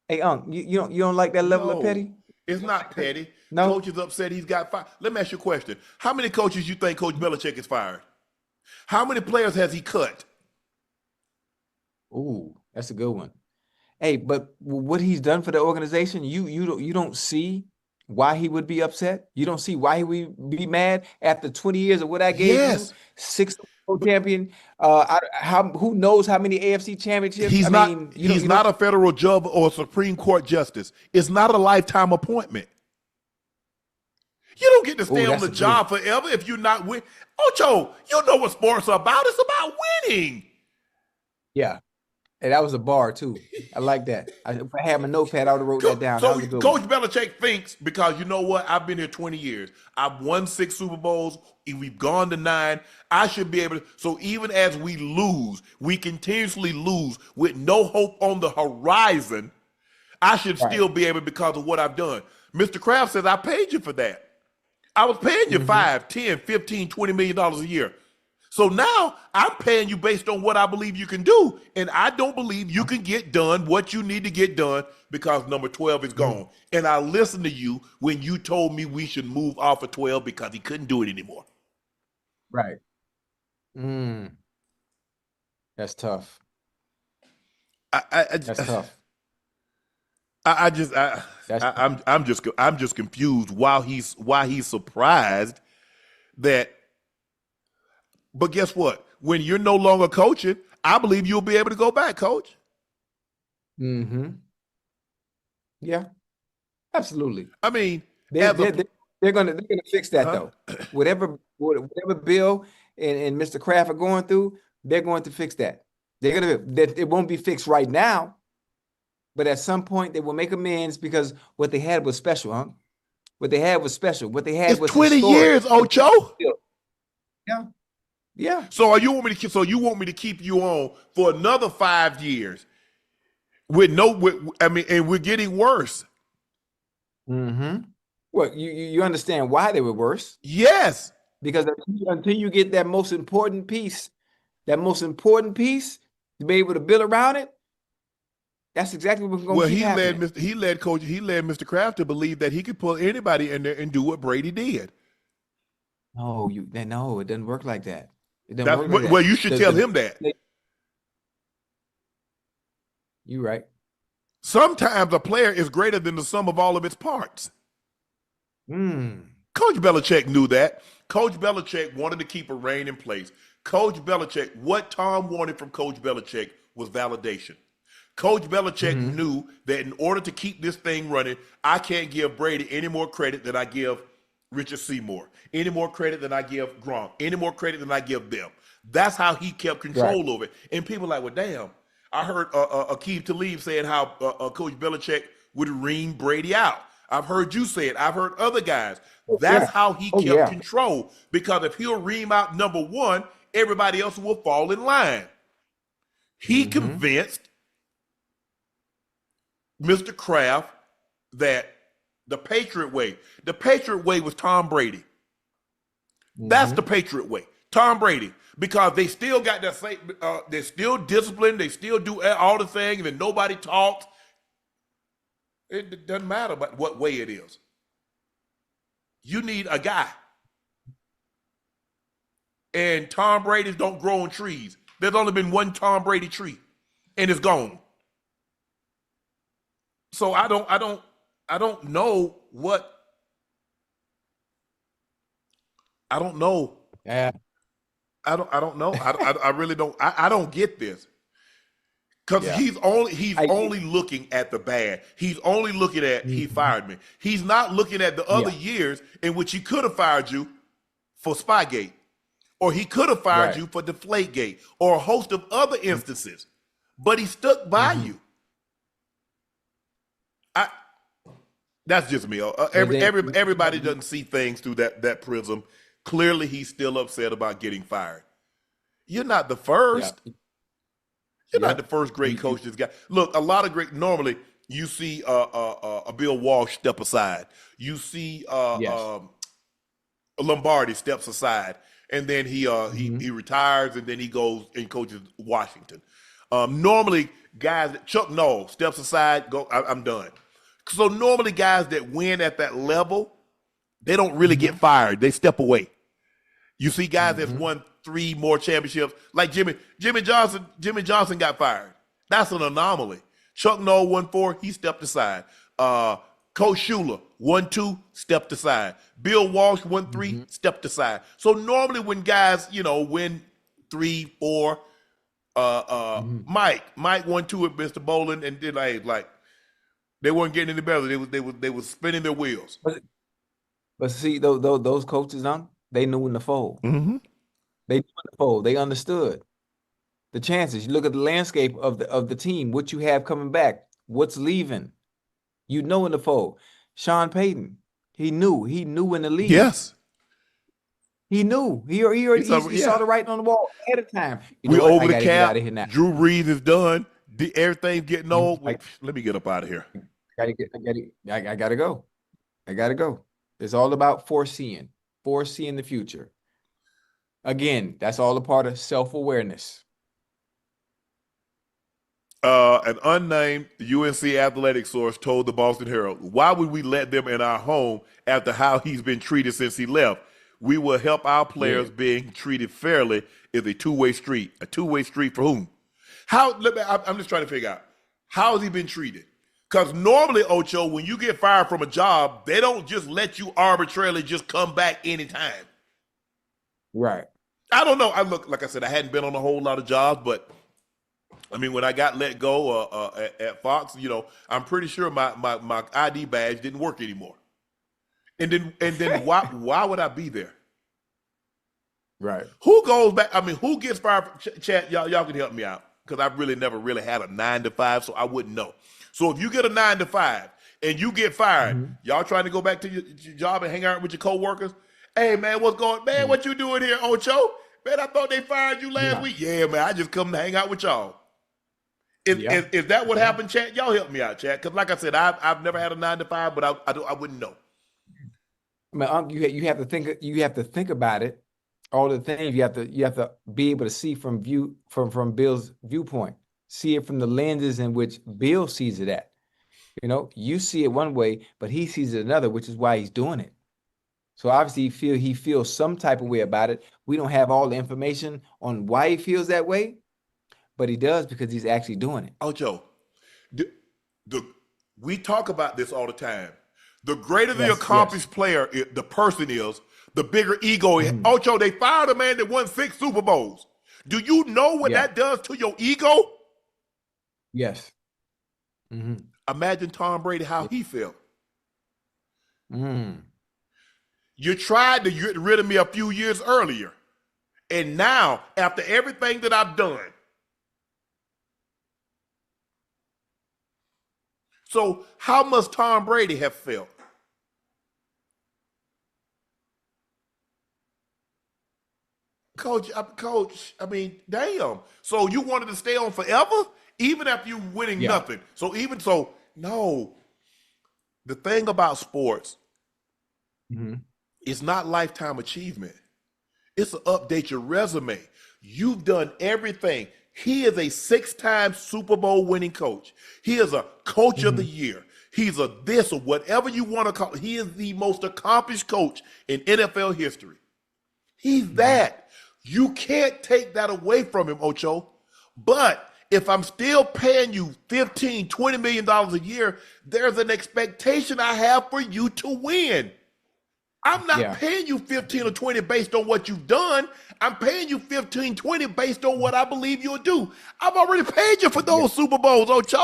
Hey, Unc, you don't like that level of petty? It's not petty. No. Coach is upset he's got fired. Let me ask you a question. How many coaches you think Coach Belichick is fired? How many players has he cut? Ooh, that's a good one. Hey, but what he's done for the organization, you don't see why he would be upset. You don't see why he would be mad after 20 years of what I gave you. 6 champion. Who knows how many AFC championships? He's not a federal judge or a Supreme Court justice. It's not a lifetime appointment. You don't get to stay on the job forever if you're not winning. Ocho, you know what sports are about. It's about winning. Yeah. And that was a bar too. I like that. If I had my notepad, I would have wrote that down. So Coach Belichick thinks, because you know what? I've been here 20 years. I've won 6 Super Bowls. We've gone to 9. I should be able to. So even as we lose, we continuously lose with no hope on the horizon. I should still be able, because of what I've done. Mr. Kraft says, I paid you for that. I was paying you $5, $10, $15, $20 million a year. So now I'm paying you based on what I believe you can do. And I don't believe you can get done what you need to get done because number 12 is gone. And I listened to you when you told me we should move off of 12 because he couldn't do it anymore. Right. That's tough. That's tough. I'm just confused why he's surprised that. But guess what? When you're no longer coaching, I believe you'll be able to go back, Coach. Yeah, absolutely. I mean, they're gonna fix that though. Whatever Bill and Mr. Kraft are going through, they're going to fix that. It won't be fixed right now, but at some point they will make amends because what they had was special, huh? What they had was special. What they had was 20 historic. years, Ocho. Yeah. Yeah. So you want me to keep you on for another 5 years and we're getting worse. Well, you understand why they were worse? Yes. Because until you get that most important piece to be able to build around it, that's exactly what we're going to keep happening. He led Mr. Kraft to believe that he could pull anybody in there and do what Brady did. No, it doesn't work like that. Well, you should tell him that. You're right. Sometimes a player is greater than the sum of all of its parts. Coach Belichick knew that. Coach Belichick wanted to keep a reign in place. Coach Belichick, what Tom wanted from Coach Belichick was validation. Coach Belichick knew that in order to keep this thing running, I can't give Brady any more credit than I give Richard Seymour, any more credit than I give Gronk, any more credit than I give them. That's how he kept control over it. And people are like, well, damn. I heard Aqib Talib saying how Coach Belichick would ream Brady out. I've heard you say it. I've heard other guys. That's how he kept control. Because if he'll ream out number one, everybody else will fall in line. He convinced Mr. Kraft that the Patriot way was Tom Brady. That's the Patriot way. Tom Brady. Because they still got that same, they're still disciplined, they still do all the things, and nobody talks. It doesn't matter about what way it is. You need a guy. And Tom Brady's don't grow on trees. There's only been one Tom Brady tree, and it's gone. So I don't know what. I don't know. Yeah. I don't know. I really don't. I don't get this. Because he's only looking at the bad. He's only looking at he fired me. He's not looking at the other years in which he could have fired you for Spygate, or he could have fired you for Deflategate, or a host of other instances. But he stuck by you. That's just me. Everybody doesn't see things through that prism. Clearly, he's still upset about getting fired. You're not the first. Yeah. You're not the first great coach this guy. Look, a lot of great. Normally, you see a Bill Walsh step aside. You see Lombardi steps aside, and then he retires, and then he goes and coaches Washington. Normally, guys, Chuck Noll steps aside. I'm done. So normally, guys that win at that level, they don't really get fired. They step away. You see guys that's won 3 more championships, like Jimmy Johnson. Jimmy Johnson got fired. That's an anomaly. Chuck Noll won 4. He stepped aside. Coach Shula won 2, stepped aside. Bill Walsh won 3, stepped aside. So normally when guys, win 3, 4, Mike won 2 with Mr. Bolin, and then like they weren't getting any better. They was spinning their wheels. But see, those coaches, they knew in the fold. They knew in the fold. They understood the chances. You look at the landscape of the team, what you have coming back, what's leaving. You know in the fold. Sean Payton, he knew in the league. Yes. He knew. He saw the writing on the wall ahead of time. We over the cap. Drew Brees is done. Everything's getting old. Let me get up out of here. I gotta go. I gotta go. It's all about foreseeing the future. Again, that's all a part of self-awareness. An unnamed UNC athletic source told the Boston Herald, "Why would we let them in our home after how he's been treated since he left? We will help our players being treated fairly is a two-way street. A two-way street for whom? I'm just trying to figure out, how has he been treated? Because normally, Ocho, when you get fired from a job, they don't just let you arbitrarily just come back anytime. Right. I don't know. Like I said, I hadn't been on a whole lot of jobs, but I mean, when I got let go at Fox, I'm pretty sure my ID badge didn't work anymore. And then why would I be there? Right. Who goes back? I mean, who gets fired? Chat, y'all can help me out, because I've really never really had a 9-to-5, so I wouldn't know. So if you get a 9-to-5 and you get fired, y'all trying to go back to your job and hang out with your coworkers? Hey man, what's going? Man, what you doing here, Ocho? Man, I thought they fired you last week. Yeah, man, I just come to hang out with y'all. Is that what happened, chat? Y'all help me out, chat. Because like I said, I've never had a 9-to-5, but I wouldn't know. I mean, you have to think. You have to think about it. All the things you have to be able to see from Bill's viewpoint. See it from the lenses in which Bill sees it at. You see it one way, but he sees it another, which is why he's doing it. So obviously he feels some type of way about it. We don't have all the information on why he feels that way, but he does because he's actually doing it. Ocho, we talk about this all the time. The greater the Yes, accomplished player, the person is, the bigger ego. Ocho, they fired a man that won 6 Super Bowls. Do you know what that does to your ego? Yes. Mm-hmm. Imagine Tom Brady, how he felt. Mm. You tried to get rid of me a few years earlier. And now, after everything that I've done. So how must Tom Brady have felt? Coach, I mean, damn. So you wanted to stay on forever? Even after you winning nothing. No. The thing about sports, it's not lifetime achievement. It's to update your resume. You've done everything. He is a 6-time Super Bowl winning coach. He is a coach of the year. He's a this or whatever you want to call it. He is the most accomplished coach in NFL history. He's that. You can't take that away from him, Ocho. But if I'm still paying you $15, $20 million a year, there's an expectation I have for you to win. I'm not paying you 15 or 20 based on what you've done. I'm paying you 15, 20 based on what I believe you'll do. I've already paid you for those Super Bowls, Ocho.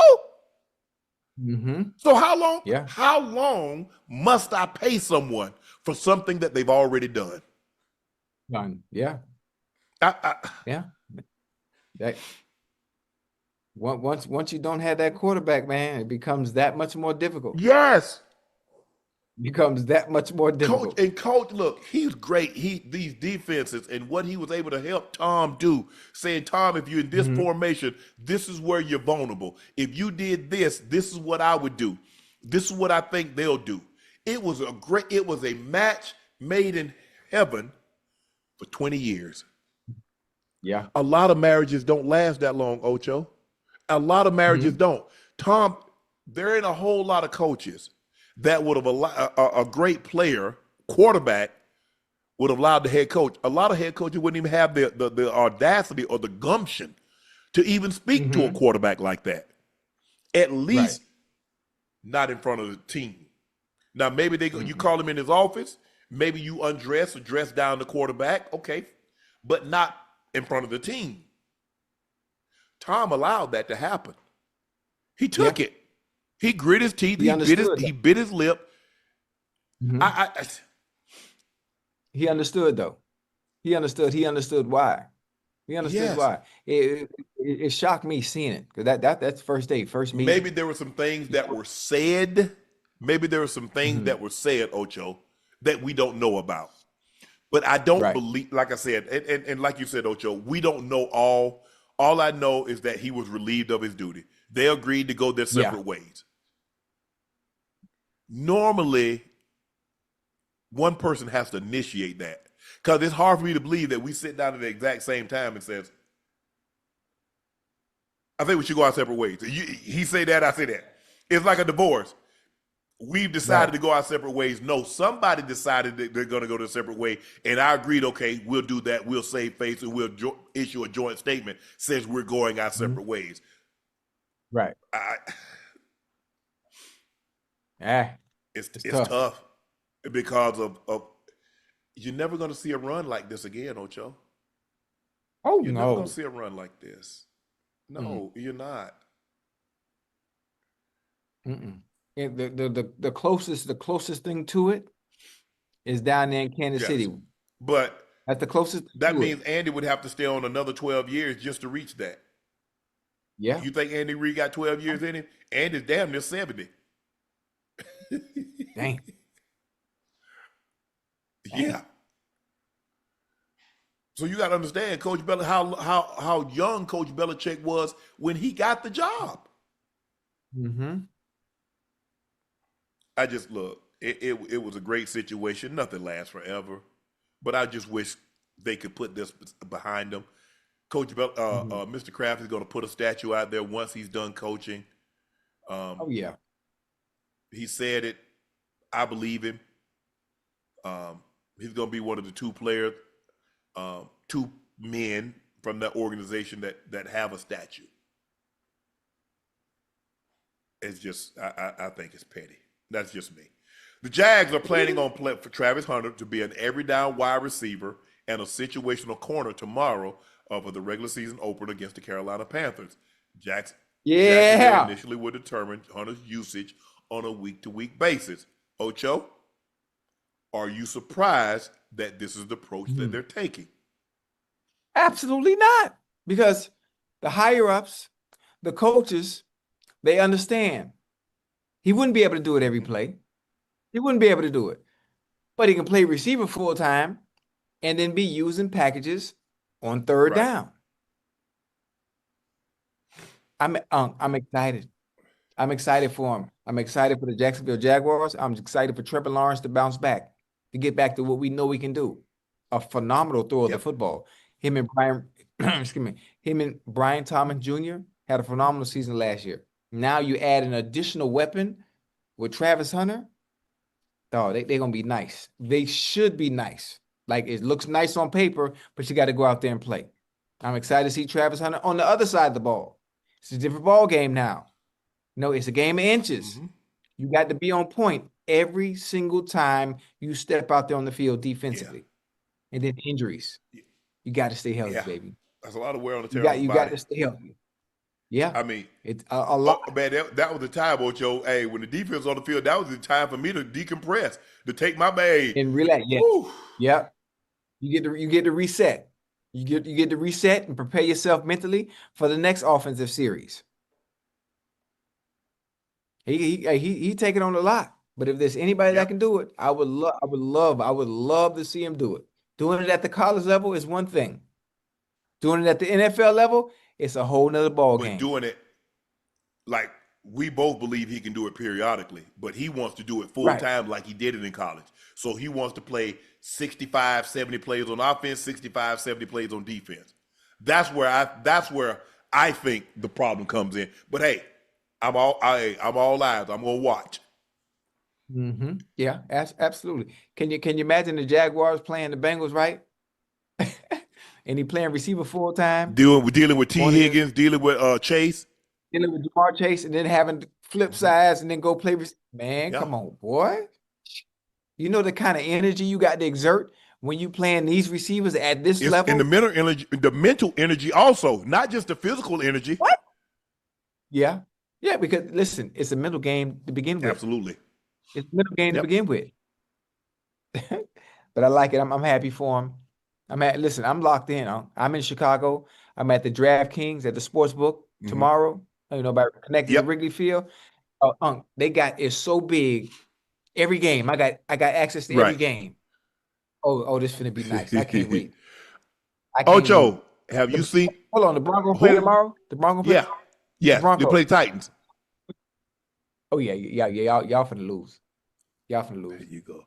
So how long must I pay someone for something that they've already done? Done. Once you don't have that quarterback, man, it becomes that much more difficult. Yes. Becomes that much more difficult. Coach, look, he's great. These defenses and what he was able to help Tom do, saying, Tom, if you're in this formation, this is where you're vulnerable. If you did this, this is what I would do. This is what I think they'll do. It was a match made in heaven for 20 years. Yeah. A lot of marriages don't last that long, Ocho. A lot of marriages don't. Tom, there ain't a whole lot of coaches that would have allowed a great player, quarterback, would have allowed the head coach. A lot of head coaches wouldn't even have the audacity or the gumption to even speak to a quarterback like that. At least not in front of the team. Now, maybe you call him in his office. Maybe you undress or dress down the quarterback. Okay. But not in front of the team. Tom allowed that to happen. He took it. He grit his teeth. He bit his lip. He understood, though. He understood why. He understood why. It shocked me seeing it, because that's first day, first meeting. Maybe there were some things that were said. Maybe there were some things that were said, Ocho, that we don't know about. But I don't believe, like I said, and like you said, Ocho, we don't know all. All I know is that he was relieved of his duty. They agreed to go their separate ways. Normally, one person has to initiate that, because it's hard for me to believe that we sit down at the exact same time and says, I think we should go our separate ways. He say that, I say that. It's like a divorce. We've decided to go our separate ways. No, somebody decided that they're going to go their separate way, and I agreed, okay, we'll do that. We'll save face, and we'll issue a joint statement says we're going our separate ways. Right. It's tough because of you're never going to see a run like this again, Ocho. Oh, you're never going to see a run like this. No, you're not. And the closest thing to it is down there in Kansas City. But that's the closest. That means Andy would have to stay on another 12 years just to reach that. Yeah. You think Andy Reid got 12 years in him? Andy's damn near 70. Dang. Yeah. So you got to understand, Coach Belichick, how young Coach Belichick was when he got the job. I just look. It was a great situation. Nothing lasts forever, but I just wish they could put this behind them. Coach Mr. Kraft is going to put a statue out there once he's done coaching. He said it. I believe him. He's going to be one of the two players, two men from that organization that have a statue. It's just, I think it's petty. That's just me. The Jags are planning on for Travis Hunter to be an every down wide receiver and a situational corner tomorrow for the regular season opener against the Carolina Panthers. Jacksonville initially would determine Hunter's usage on a week-to-week basis. Ocho, are you surprised that this is the approach that they're taking? Absolutely not. Because the higher-ups, the coaches, they understand. He wouldn't be able to do it every play. He wouldn't be able to do it. But he can play receiver full-time and then be using packages on third down. I'm excited. I'm excited for him. I'm excited for the Jacksonville Jaguars. I'm excited for Trevor Lawrence to bounce back, to get back to what we know we can do. A phenomenal throw of the football. Him and Brian, Brian Thomas Jr. had a phenomenal season last year. Now you add an additional weapon with Travis Hunter. Oh, they're going to be nice. They should be nice. Like, it looks nice on paper, but you got to go out there and play. I'm excited to see Travis Hunter on the other side of the ball. It's a different ball game now. No, it's a game of inches. You got to be on point every single time you step out there on the field defensively. And then injuries. You got to stay healthy, baby. That's a lot of wear on the terrible You got to stay healthy. Yeah. I mean, it's a lot. Oh, man, that was the time, Ocho. Hey, when the defense was on the field, that was the time for me to decompress, to take my bag. And relax. Yeah. Yeah. You get to reset. You get to reset and prepare yourself mentally for the next offensive series. He taking on a lot. But if there's anybody that can do it, I would love to see him do it. Doing it at the college level is one thing. Doing it at the NFL level, it's a whole nother ball game. But doing it, like, we both believe he can do it periodically, but he wants to do it full time like he did it in college. So he wants to play 65, 70 plays on offense, 65, 70 plays on defense. That's where I think the problem comes in. But hey, I'm all eyes. I'm gonna watch. Yeah, absolutely. Can you imagine the Jaguars playing the Bengals, right? And he playing receiver full time, dealing with T. Higgins, dealing with Chase, dealing with Jamar Chase, and then having to flip sides and then go play. Man, come on, boy. You know the kind of energy you got to exert when you playing these receivers at this level, and the mental energy also, not just the physical energy. What? Yeah, because listen, it's a mental game to begin with. Absolutely, it's a mental game to begin with. But I like it. I'm happy for him. Listen, I'm locked in. I'm in Chicago. I'm at the DraftKings at the Sportsbook tomorrow. You know, by connecting to Wrigley Field. It's so big. Every game, I got access to every game. Oh, this finna be nice. I can't wait. Ocho, have you seen? Hold on, the Broncos play tomorrow. The Broncos play. Yeah. They play Titans. Oh yeah. Y'all finna lose. There you go.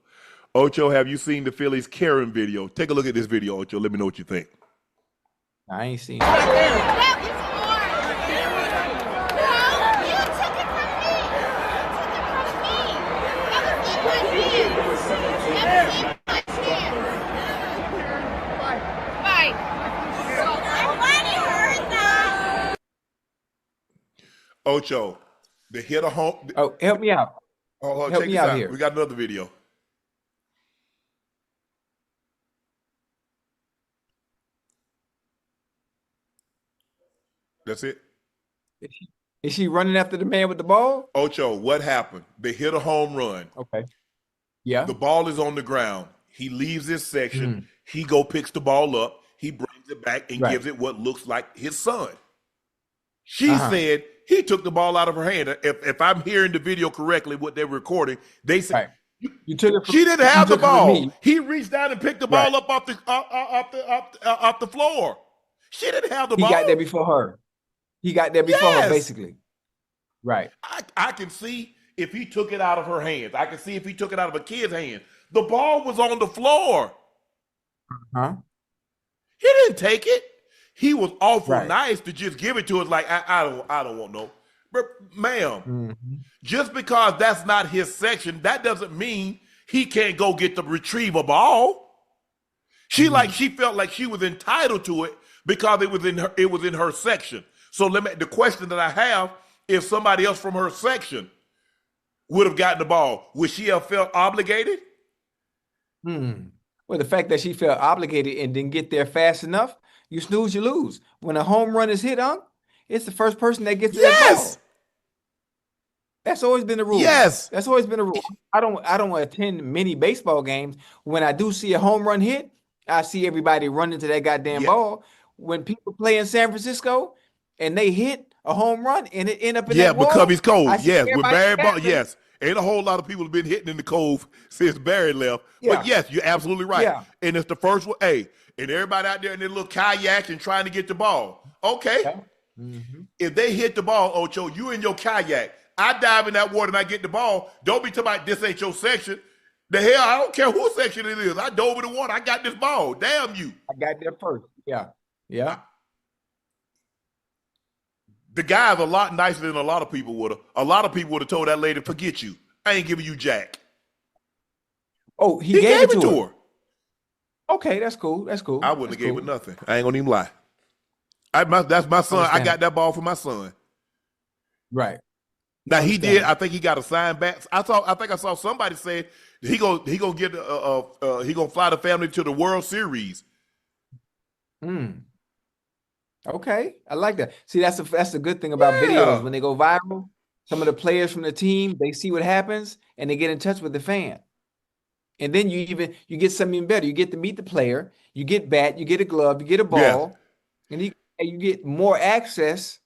Ocho, have you seen the Phillies Karen video? Take a look at this video, Ocho. Let me know what you think. I ain't seen it. Ocho, the hit a home. Oh, help me out. Oh, help me out here. We got another video. That's it. Is she running after the man with the ball? Ocho, what happened? They hit a home run. Okay. Yeah. The ball is on the ground. He leaves this section. He picks the ball up. He brings it back and gives it what looks like his son. She said he took the ball out of her hand. If I'm hearing the video correctly, what they're recording, they said you took it. She didn't have the ball. He reached down and picked the ball up off the floor. She didn't have the ball. He got there before her. Her, basically. Right. I can see if he took it out of her hands. I can see if he took it out of a kid's hand. The ball was on the floor. He didn't take it. He was awful nice to just give it to us like, I don't want no. But ma'am, just because that's not his section, that doesn't mean he can't go get the retrieve a ball. She felt like she was entitled to it because it was in her section. So the question that I have, if somebody else from her section would have gotten the ball, would she have felt obligated? Well, the fact that she felt obligated and didn't get there fast enough, you snooze, you lose. When a home run is hit, it's the first person that gets to that Yes. ball. That's always been the rule. Yes. That's always been a rule. I don't attend many baseball games. When I do see a home run hit, I see everybody running to that goddamn ball. When people play in San Francisco and they hit a home run and it end up in that wall, because he's cold. I see Yes, with everybody Barry Bonds. scattering. Yes, ain't a whole lot of people have been hitting in the cove since Barry left. But yes, you're absolutely right. Yeah. And it's the first one. Hey, and everybody out there in their little kayaks and trying to get the ball. Okay. If they hit the ball, Ocho, you in your kayak. I dive in that water and I get the ball. Don't be talking about this ain't your section. The hell, I don't care whose section it is. I dove in the water. I got this ball. Damn you. I got there first. Yeah. Yeah. The guy's a lot nicer than a lot of people would have. A lot of people would have told that lady, forget you. I ain't giving you jack. Oh, he gave it to her. her. Okay, that's cool. That's cool. I wouldn't have gave it nothing. I ain't gonna even lie. That's my son. I got that ball for my son. Right. Now he did. I think he got a sign back. I think I saw somebody say he gonna get he gonna fly the family to the World Series. Okay, I like that. See, that's the good thing about videos. When they go viral, some of the players from the team, they see what happens and they get in touch with the fan. And then you get something better. You get to meet the player, you get bat, you get a glove, you get a ball, and you get more access.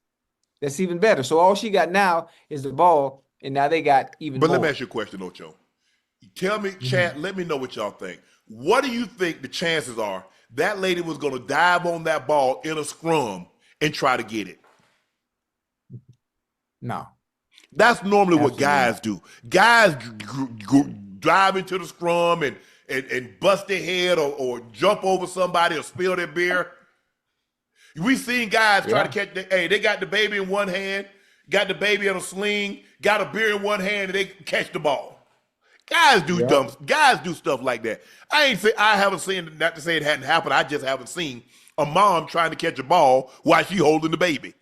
That's even better. So all she got now is the ball, and now they got even more. But let me ask you a question, Ocho. Tell me, chat, let me know what y'all think. What do you think the chances are that lady was going to dive on that ball in a scrum and try to get it? No. That's normally what guys do. Guys drive into the scrum and bust their head or jump over somebody or spill their beer. We've seen guys try to catch they got the baby in one hand, got the baby in a sling, got a beer in one hand, and they catch the ball. Guys do guys do stuff like that. I haven't seen, not to say it hadn't happened, I just haven't seen a mom trying to catch a ball while she holding the baby.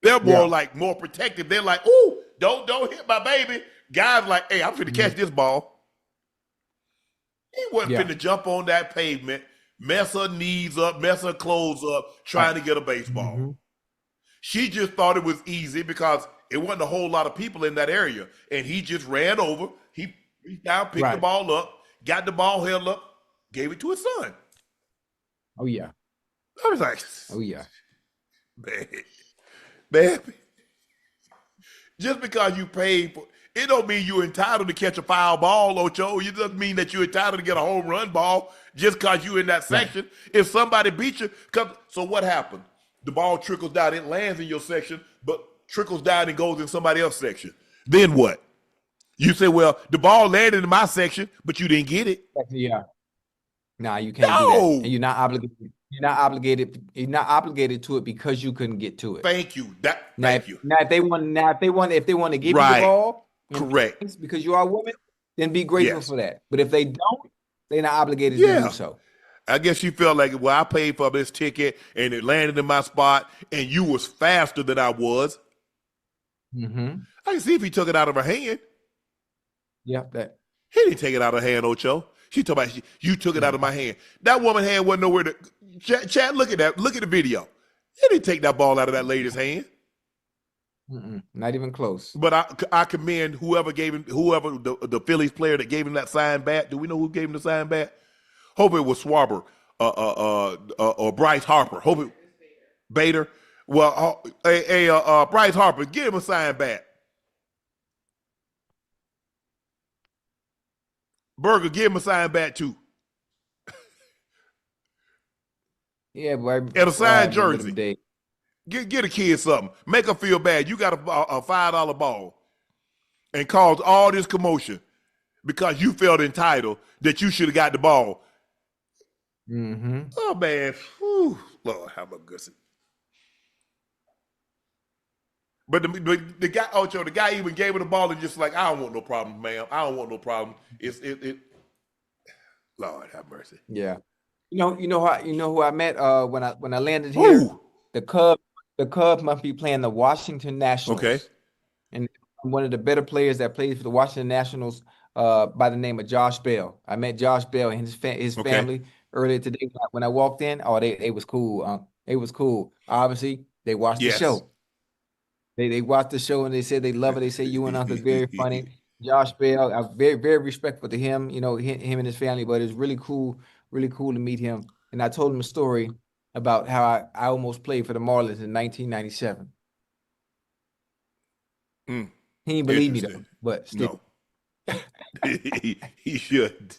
They're more protective. They're like, ooh, don't hit my baby. Guys like, hey, I'm finna catch this ball. He wasn't finna jump on that pavement, mess her knees up, mess her clothes up, trying to get a baseball. She just thought it was easy because it wasn't a whole lot of people in that area. And he just ran over. He reached down, picked the ball up, got the ball held up, gave it to his son. Oh, yeah. I was like, oh, yeah. Man. Just because you paid for it don't mean you're entitled to catch a foul ball, Ocho. It doesn't mean that you're entitled to get a home run ball just because you're in that section. Right. If somebody beat you, so what happened? The ball trickles down, it lands in your section, but trickles down and goes in somebody else's section. Then what? You say, well, the ball landed in my section, but you didn't get it. Yeah. Nah, you can't do that. And you're not obligated. You're not obligated to it because you couldn't get to it. Thank you. Thank you. Now, if they want to give you the ball, correct, because you are a woman, then be grateful for that. But if they don't, they're not obligated to do so. I guess she felt like, well, I paid for this ticket and it landed in my spot, and you was faster than I was. I can see if he took it out of her hand. Yeah, he didn't take it out of her hand, Ocho. She talking about you took it out of my hand. That woman hand wasn't nowhere to. Chad, look at that. Look at the video. He didn't take that ball out of that lady's hand. Not even close. But I commend whoever the Phillies player that gave him that signed bat. Do we know who gave him the signed bat? Hope it was Schwarber or Bryce Harper. Hope it Bader. Well, Bryce Harper, give him a signed bat. Burger, give him a signed bat too. Yeah, boy. And a signed jersey. Get a kid something. Make her feel bad. You got a $5 ball and caused all this commotion because you felt entitled that you should have got the ball. Oh, man. Whew. Lord, how about Gussie? But the guy, Ocho, the guy even gave her the ball and just like, I don't want no problem, ma'am. I don't want no problem. Lord have mercy. Yeah. You know who I met when I landed here? Ooh. The Cubs must be playing the Washington Nationals. Okay. And one of the better players that plays for the Washington Nationals by the name of Josh Bell. I met Josh Bell and his Okay. family earlier today when I walked in. Oh, they was cool. It was cool. Obviously, they watched the Yes. show. They watched the show and they said they love it. They say you and Unc is very funny. Josh Bell, I'm very, very respectful to him, him and his family, but it's really cool to meet him. And I told him a story about how I almost played for the Marlins in 1997. He didn't believe me though, but still. No. he should.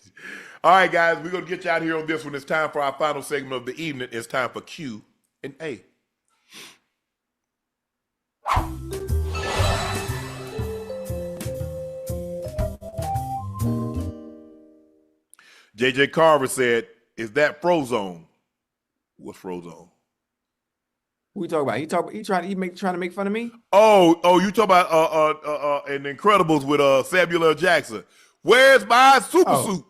All right, guys, we're going to get you out here on this one. It's time for our final segment of the evening. It's time for Q and A. JJ Carver said, "Is that Frozone?" What's Frozone? Who you talking about? He trying to make fun of me? Oh, you talking about in Incredibles with Samuel L. Jackson. Where's my super suit?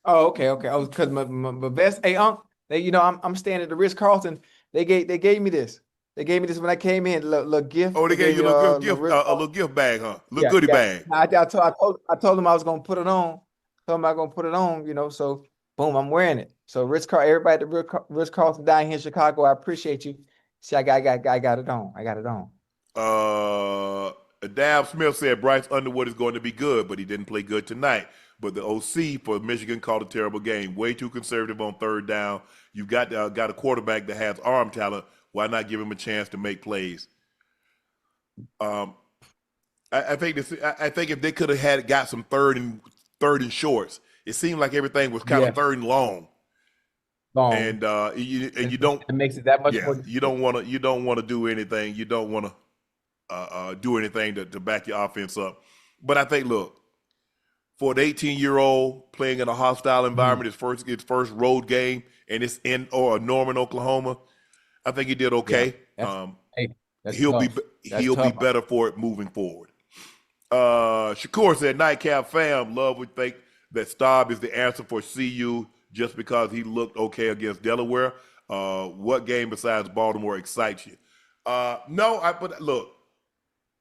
Oh, okay. Oh, because my vest. Hey, Unc, I'm staying at the Ritz-Carlton. They gave me this. They gave me this when I came in. Little gift. Oh, they gave you a little gift bag, huh? Little goodie bag. I told them I was gonna put it on. Told them I was gonna put it on. So boom, I'm wearing it. So everybody at the Ritz-Carlton down here in Chicago, I appreciate you. See, I got it on. I got it on. Dab Smith said Bryce Underwood is going to be good, but he didn't play good tonight. But the OC for Michigan called a terrible game. Way too conservative on third down. You've got a quarterback that has arm talent. Why not give him a chance to make plays? I think if they could have got some third and shorts, it seemed like everything was kind of third and long. And you don't. It makes it that much more. You don't want to do anything. You don't want to do anything to back your offense up. But I think, look, for an 18-year-old playing in a hostile environment, his first road game, and it's in Norman, Oklahoma, I think he did okay. Yeah, He'll be better for it moving forward. Shakur said, "Nightcap fam, love would think that Staub is the answer for CU just because he looked okay against Delaware. What game besides Baltimore excites you?" No, but look,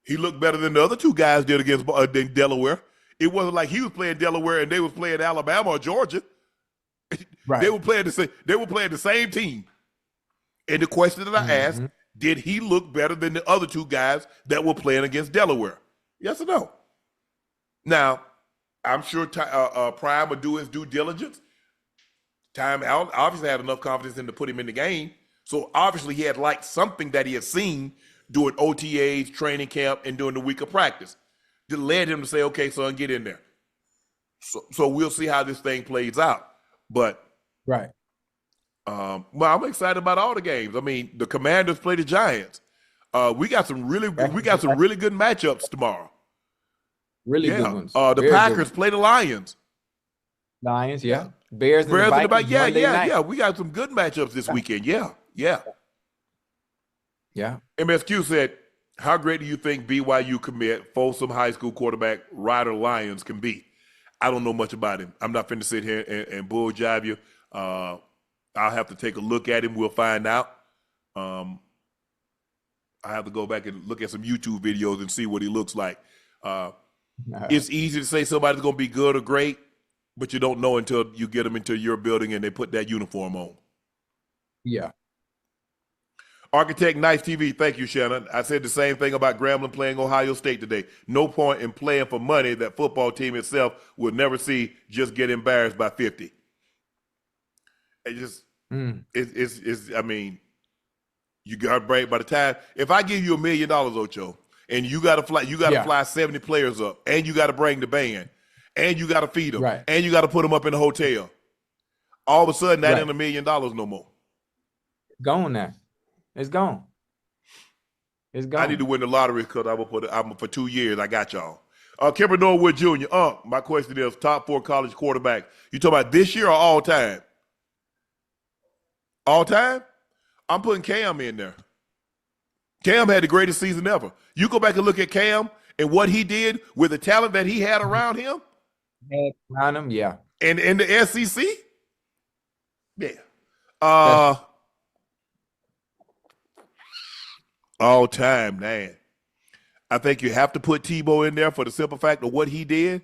he looked better than the other two guys did against Delaware. It wasn't like he was playing Delaware and they was playing Alabama or Georgia. Right. They were playing the same team. And the question that I asked, did he look better than the other two guys that were playing against Delaware? Yes or no? Now, I'm sure Prime will do his due diligence. Time obviously had enough confidence in to put him in the game. So obviously he had liked something that he had seen during OTAs, training camp, and during the week of practice that led him to say, okay, son, get in there. So we'll see how this thing plays out. But right. Well, I'm excited about all the games. I mean, the Commanders play the Giants. We got some really good matchups tomorrow. Really good ones. The Packers play the Lions. Lions, yeah. Bears and the Vikings. Yeah. We got some good matchups this weekend. Yeah. MSQ said, "How great do you think BYU commit Folsom High School quarterback Ryder Lyons can be?" I don't know much about him. I'm not finna sit here and bull jive you. I'll have to take a look at him. We'll find out. I have to go back and look at some YouTube videos and see what he looks like. It's easy to say somebody's going to be good or great, but you don't know until you get them into your building and they put that uniform on. Yeah. Architect Nice TV, thank you, Shannon. I said the same thing about Grambling playing Ohio State today. No point in playing for money that football team itself will never see just get embarrassed by 50. It just, I mean, you got to break by the time. If I give you $1 million, Ocho, and you got to fly 70 players up, and you got to bring the band, and you got to feed them, and you got to put them up in the hotel, all of a sudden that ain't $1 million no more. Gone now. It's gone. It's gone. I need to win the lottery because I'm for 2 years. I got y'all. Kemper Norwood Jr. My question is top 4 college quarterback. You talking about this year or all time? All time? I'm putting Cam in there. Cam had the greatest season ever. You go back and look at Cam and what he did with the talent that he had around him. Yeah. And in the SEC? Yeah. All time, man. I think you have to put Tebow in there for the simple fact of what he did.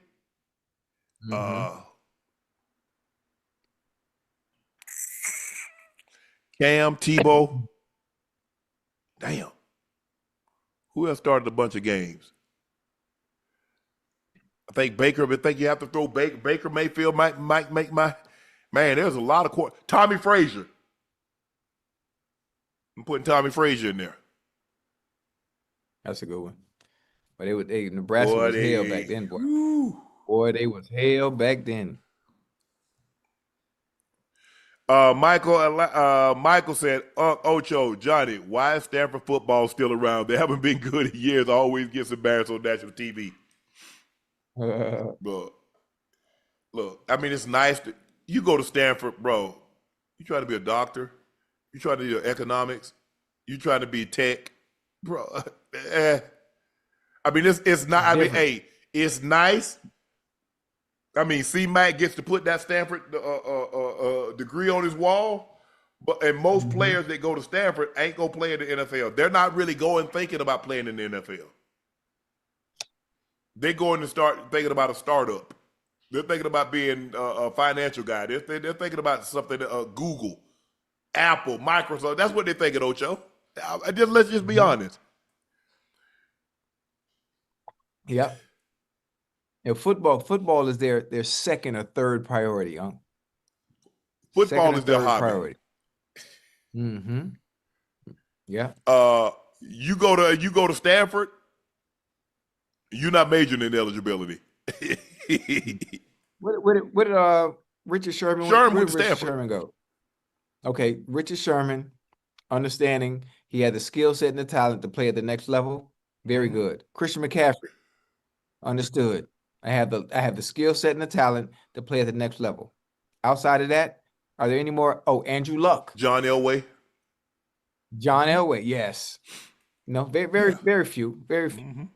Cam, Tebow. Damn. Who else started a bunch of games? I think Baker, but I think you have to throw Baker Mayfield might make my man. There's a lot of Tommy Frazier. I'm putting Tommy Frazier in there. That's a good one. But Nebraska was hell back then, boy. Woo. Boy, they was hell back then. Michael said, Unc, Ocho, Johnny, why is Stanford football still around? They haven't been good in years. Always gets embarrassed on national TV. But look, I mean, it's nice that you go to Stanford, bro. You try to be a doctor. You try to do economics. You try to be tech, bro. I mean, it's not. I mean, hey, it's nice. I mean, C-Mac gets to put that Stanford degree on his wall, and most players that go to Stanford ain't gonna play in the NFL. They're not really going thinking about playing in the NFL. They're going to start thinking about a startup. They're thinking about being a financial guy. They're thinking about something, Google, Apple, Microsoft. That's what they're thinking, Ocho. Let's just be honest. Yeah. Yeah, football is their second or third priority, huh? Football is their hobby. Priority. Mm-hmm. Yeah. You go to Stanford, you're not majoring in eligibility. What did Richard Sherman? Sherman where went to Richard Stanford. Sherman go? Okay, Richard Sherman, understanding he had the skill set and the talent to play at the next level. Very good. Christian McCaffrey, understood. I have the skill set and the talent to play at the next level. Outside of that, are there any more? Oh, Andrew Luck. John Elway. John Elway, yes. No, very few. Very few.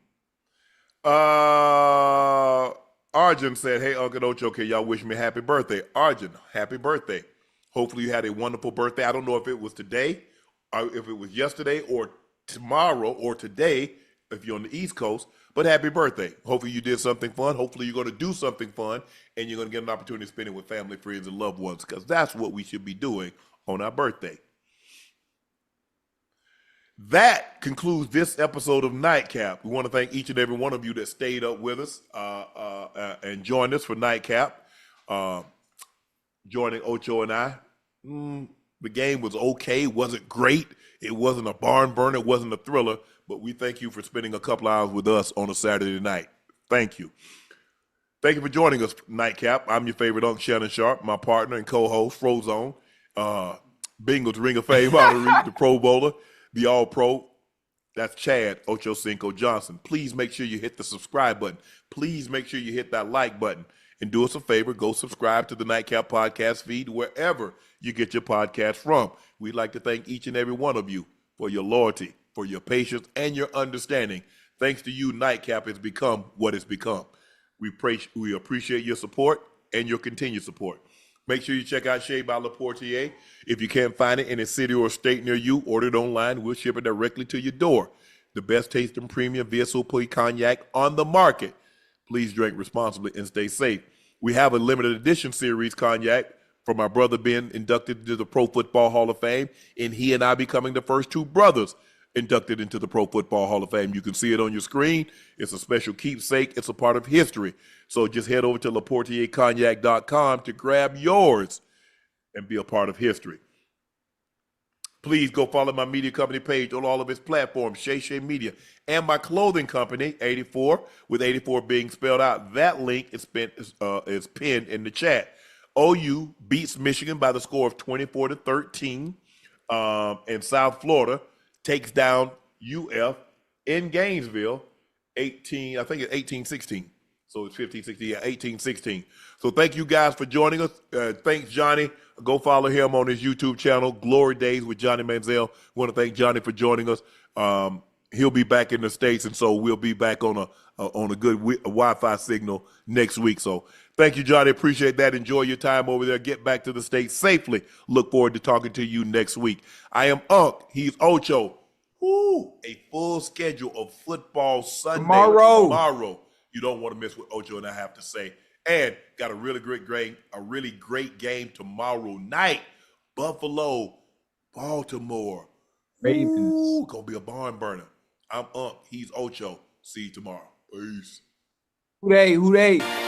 Arjun said, hey, Unc and Ocho, can y'all wish me happy birthday? Arjun, happy birthday. Hopefully you had a wonderful birthday. I don't know if it was today, or if it was yesterday, or tomorrow, or today, if you're on the East Coast, but happy birthday. Hopefully you did something fun. Hopefully you're going to do something fun, and you're going to get an opportunity to spend it with family, friends, and loved ones, because that's what we should be doing on our birthday. That concludes this episode of Nightcap. We want to thank each and every one of you that stayed up with us and joined us for Nightcap. Joining Ocho and I. The game was okay. It wasn't great. It wasn't a barn burner. It wasn't a thriller. But we thank you for spending a couple hours with us on a Saturday night. Thank you. Thank you for joining us, Nightcap. I'm your favorite Unc, Shannon Sharpe, my partner and co-host, Frozone, Bengals Ring of Fame honoree, the Pro Bowler, the All-Pro. That's Chad Ochocinco Johnson. Please make sure you hit the subscribe button. Please make sure you hit that like button. And do us a favor, go subscribe to the Nightcap podcast feed wherever you get your podcast from. We'd like to thank each and every one of you for your loyalty, for your patience, and your understanding. Thanks to you, Nightcap has become what it's become. We appreciate your support and your continued support. Make sure you check out Shea by Laportier. If you can't find it in a city or a state near you, order it online. We'll ship it directly to your door. The best tasting premium VSOP cognac on the market. Please drink responsibly and stay safe. We have a limited edition series cognac from our brother Ben, inducted into the Pro Football Hall of Fame, and he and I becoming the first two brothers inducted into the Pro Football Hall of Fame. You can see it on your screen. It's a special keepsake. It's a part of history. So just head over to LaportierCognac.com to grab yours and be a part of history. Please go follow my media company page on all of its platforms, Shay Media, and my clothing company, 84, with 84 being spelled out. That link is pinned in the chat. OU beats Michigan by the score of 24-13, and South Florida takes down UF in Gainesville, 18-16. So it's 15-16, yeah, 18-16. So thank you guys for joining us. Thanks, Johnny. Go follow him on his YouTube channel, Glory Days with Johnny Manziel. We want to thank Johnny for joining us. He'll be back in the States, and so we'll be back on a good Wi-Fi signal next week. So thank you, Johnny. Appreciate that. Enjoy your time over there. Get back to the States safely. Look forward to talking to you next week. I am Unc. He's Ocho. Woo! A full schedule of football Sunday Tomorrow. You don't want to miss what Ocho and I have to say. And got a really great game tomorrow night. Buffalo, Baltimore. Ravens. Ooh, gonna be a barn burner. I'm Unc. He's Ocho. See you tomorrow. Peace. Who they?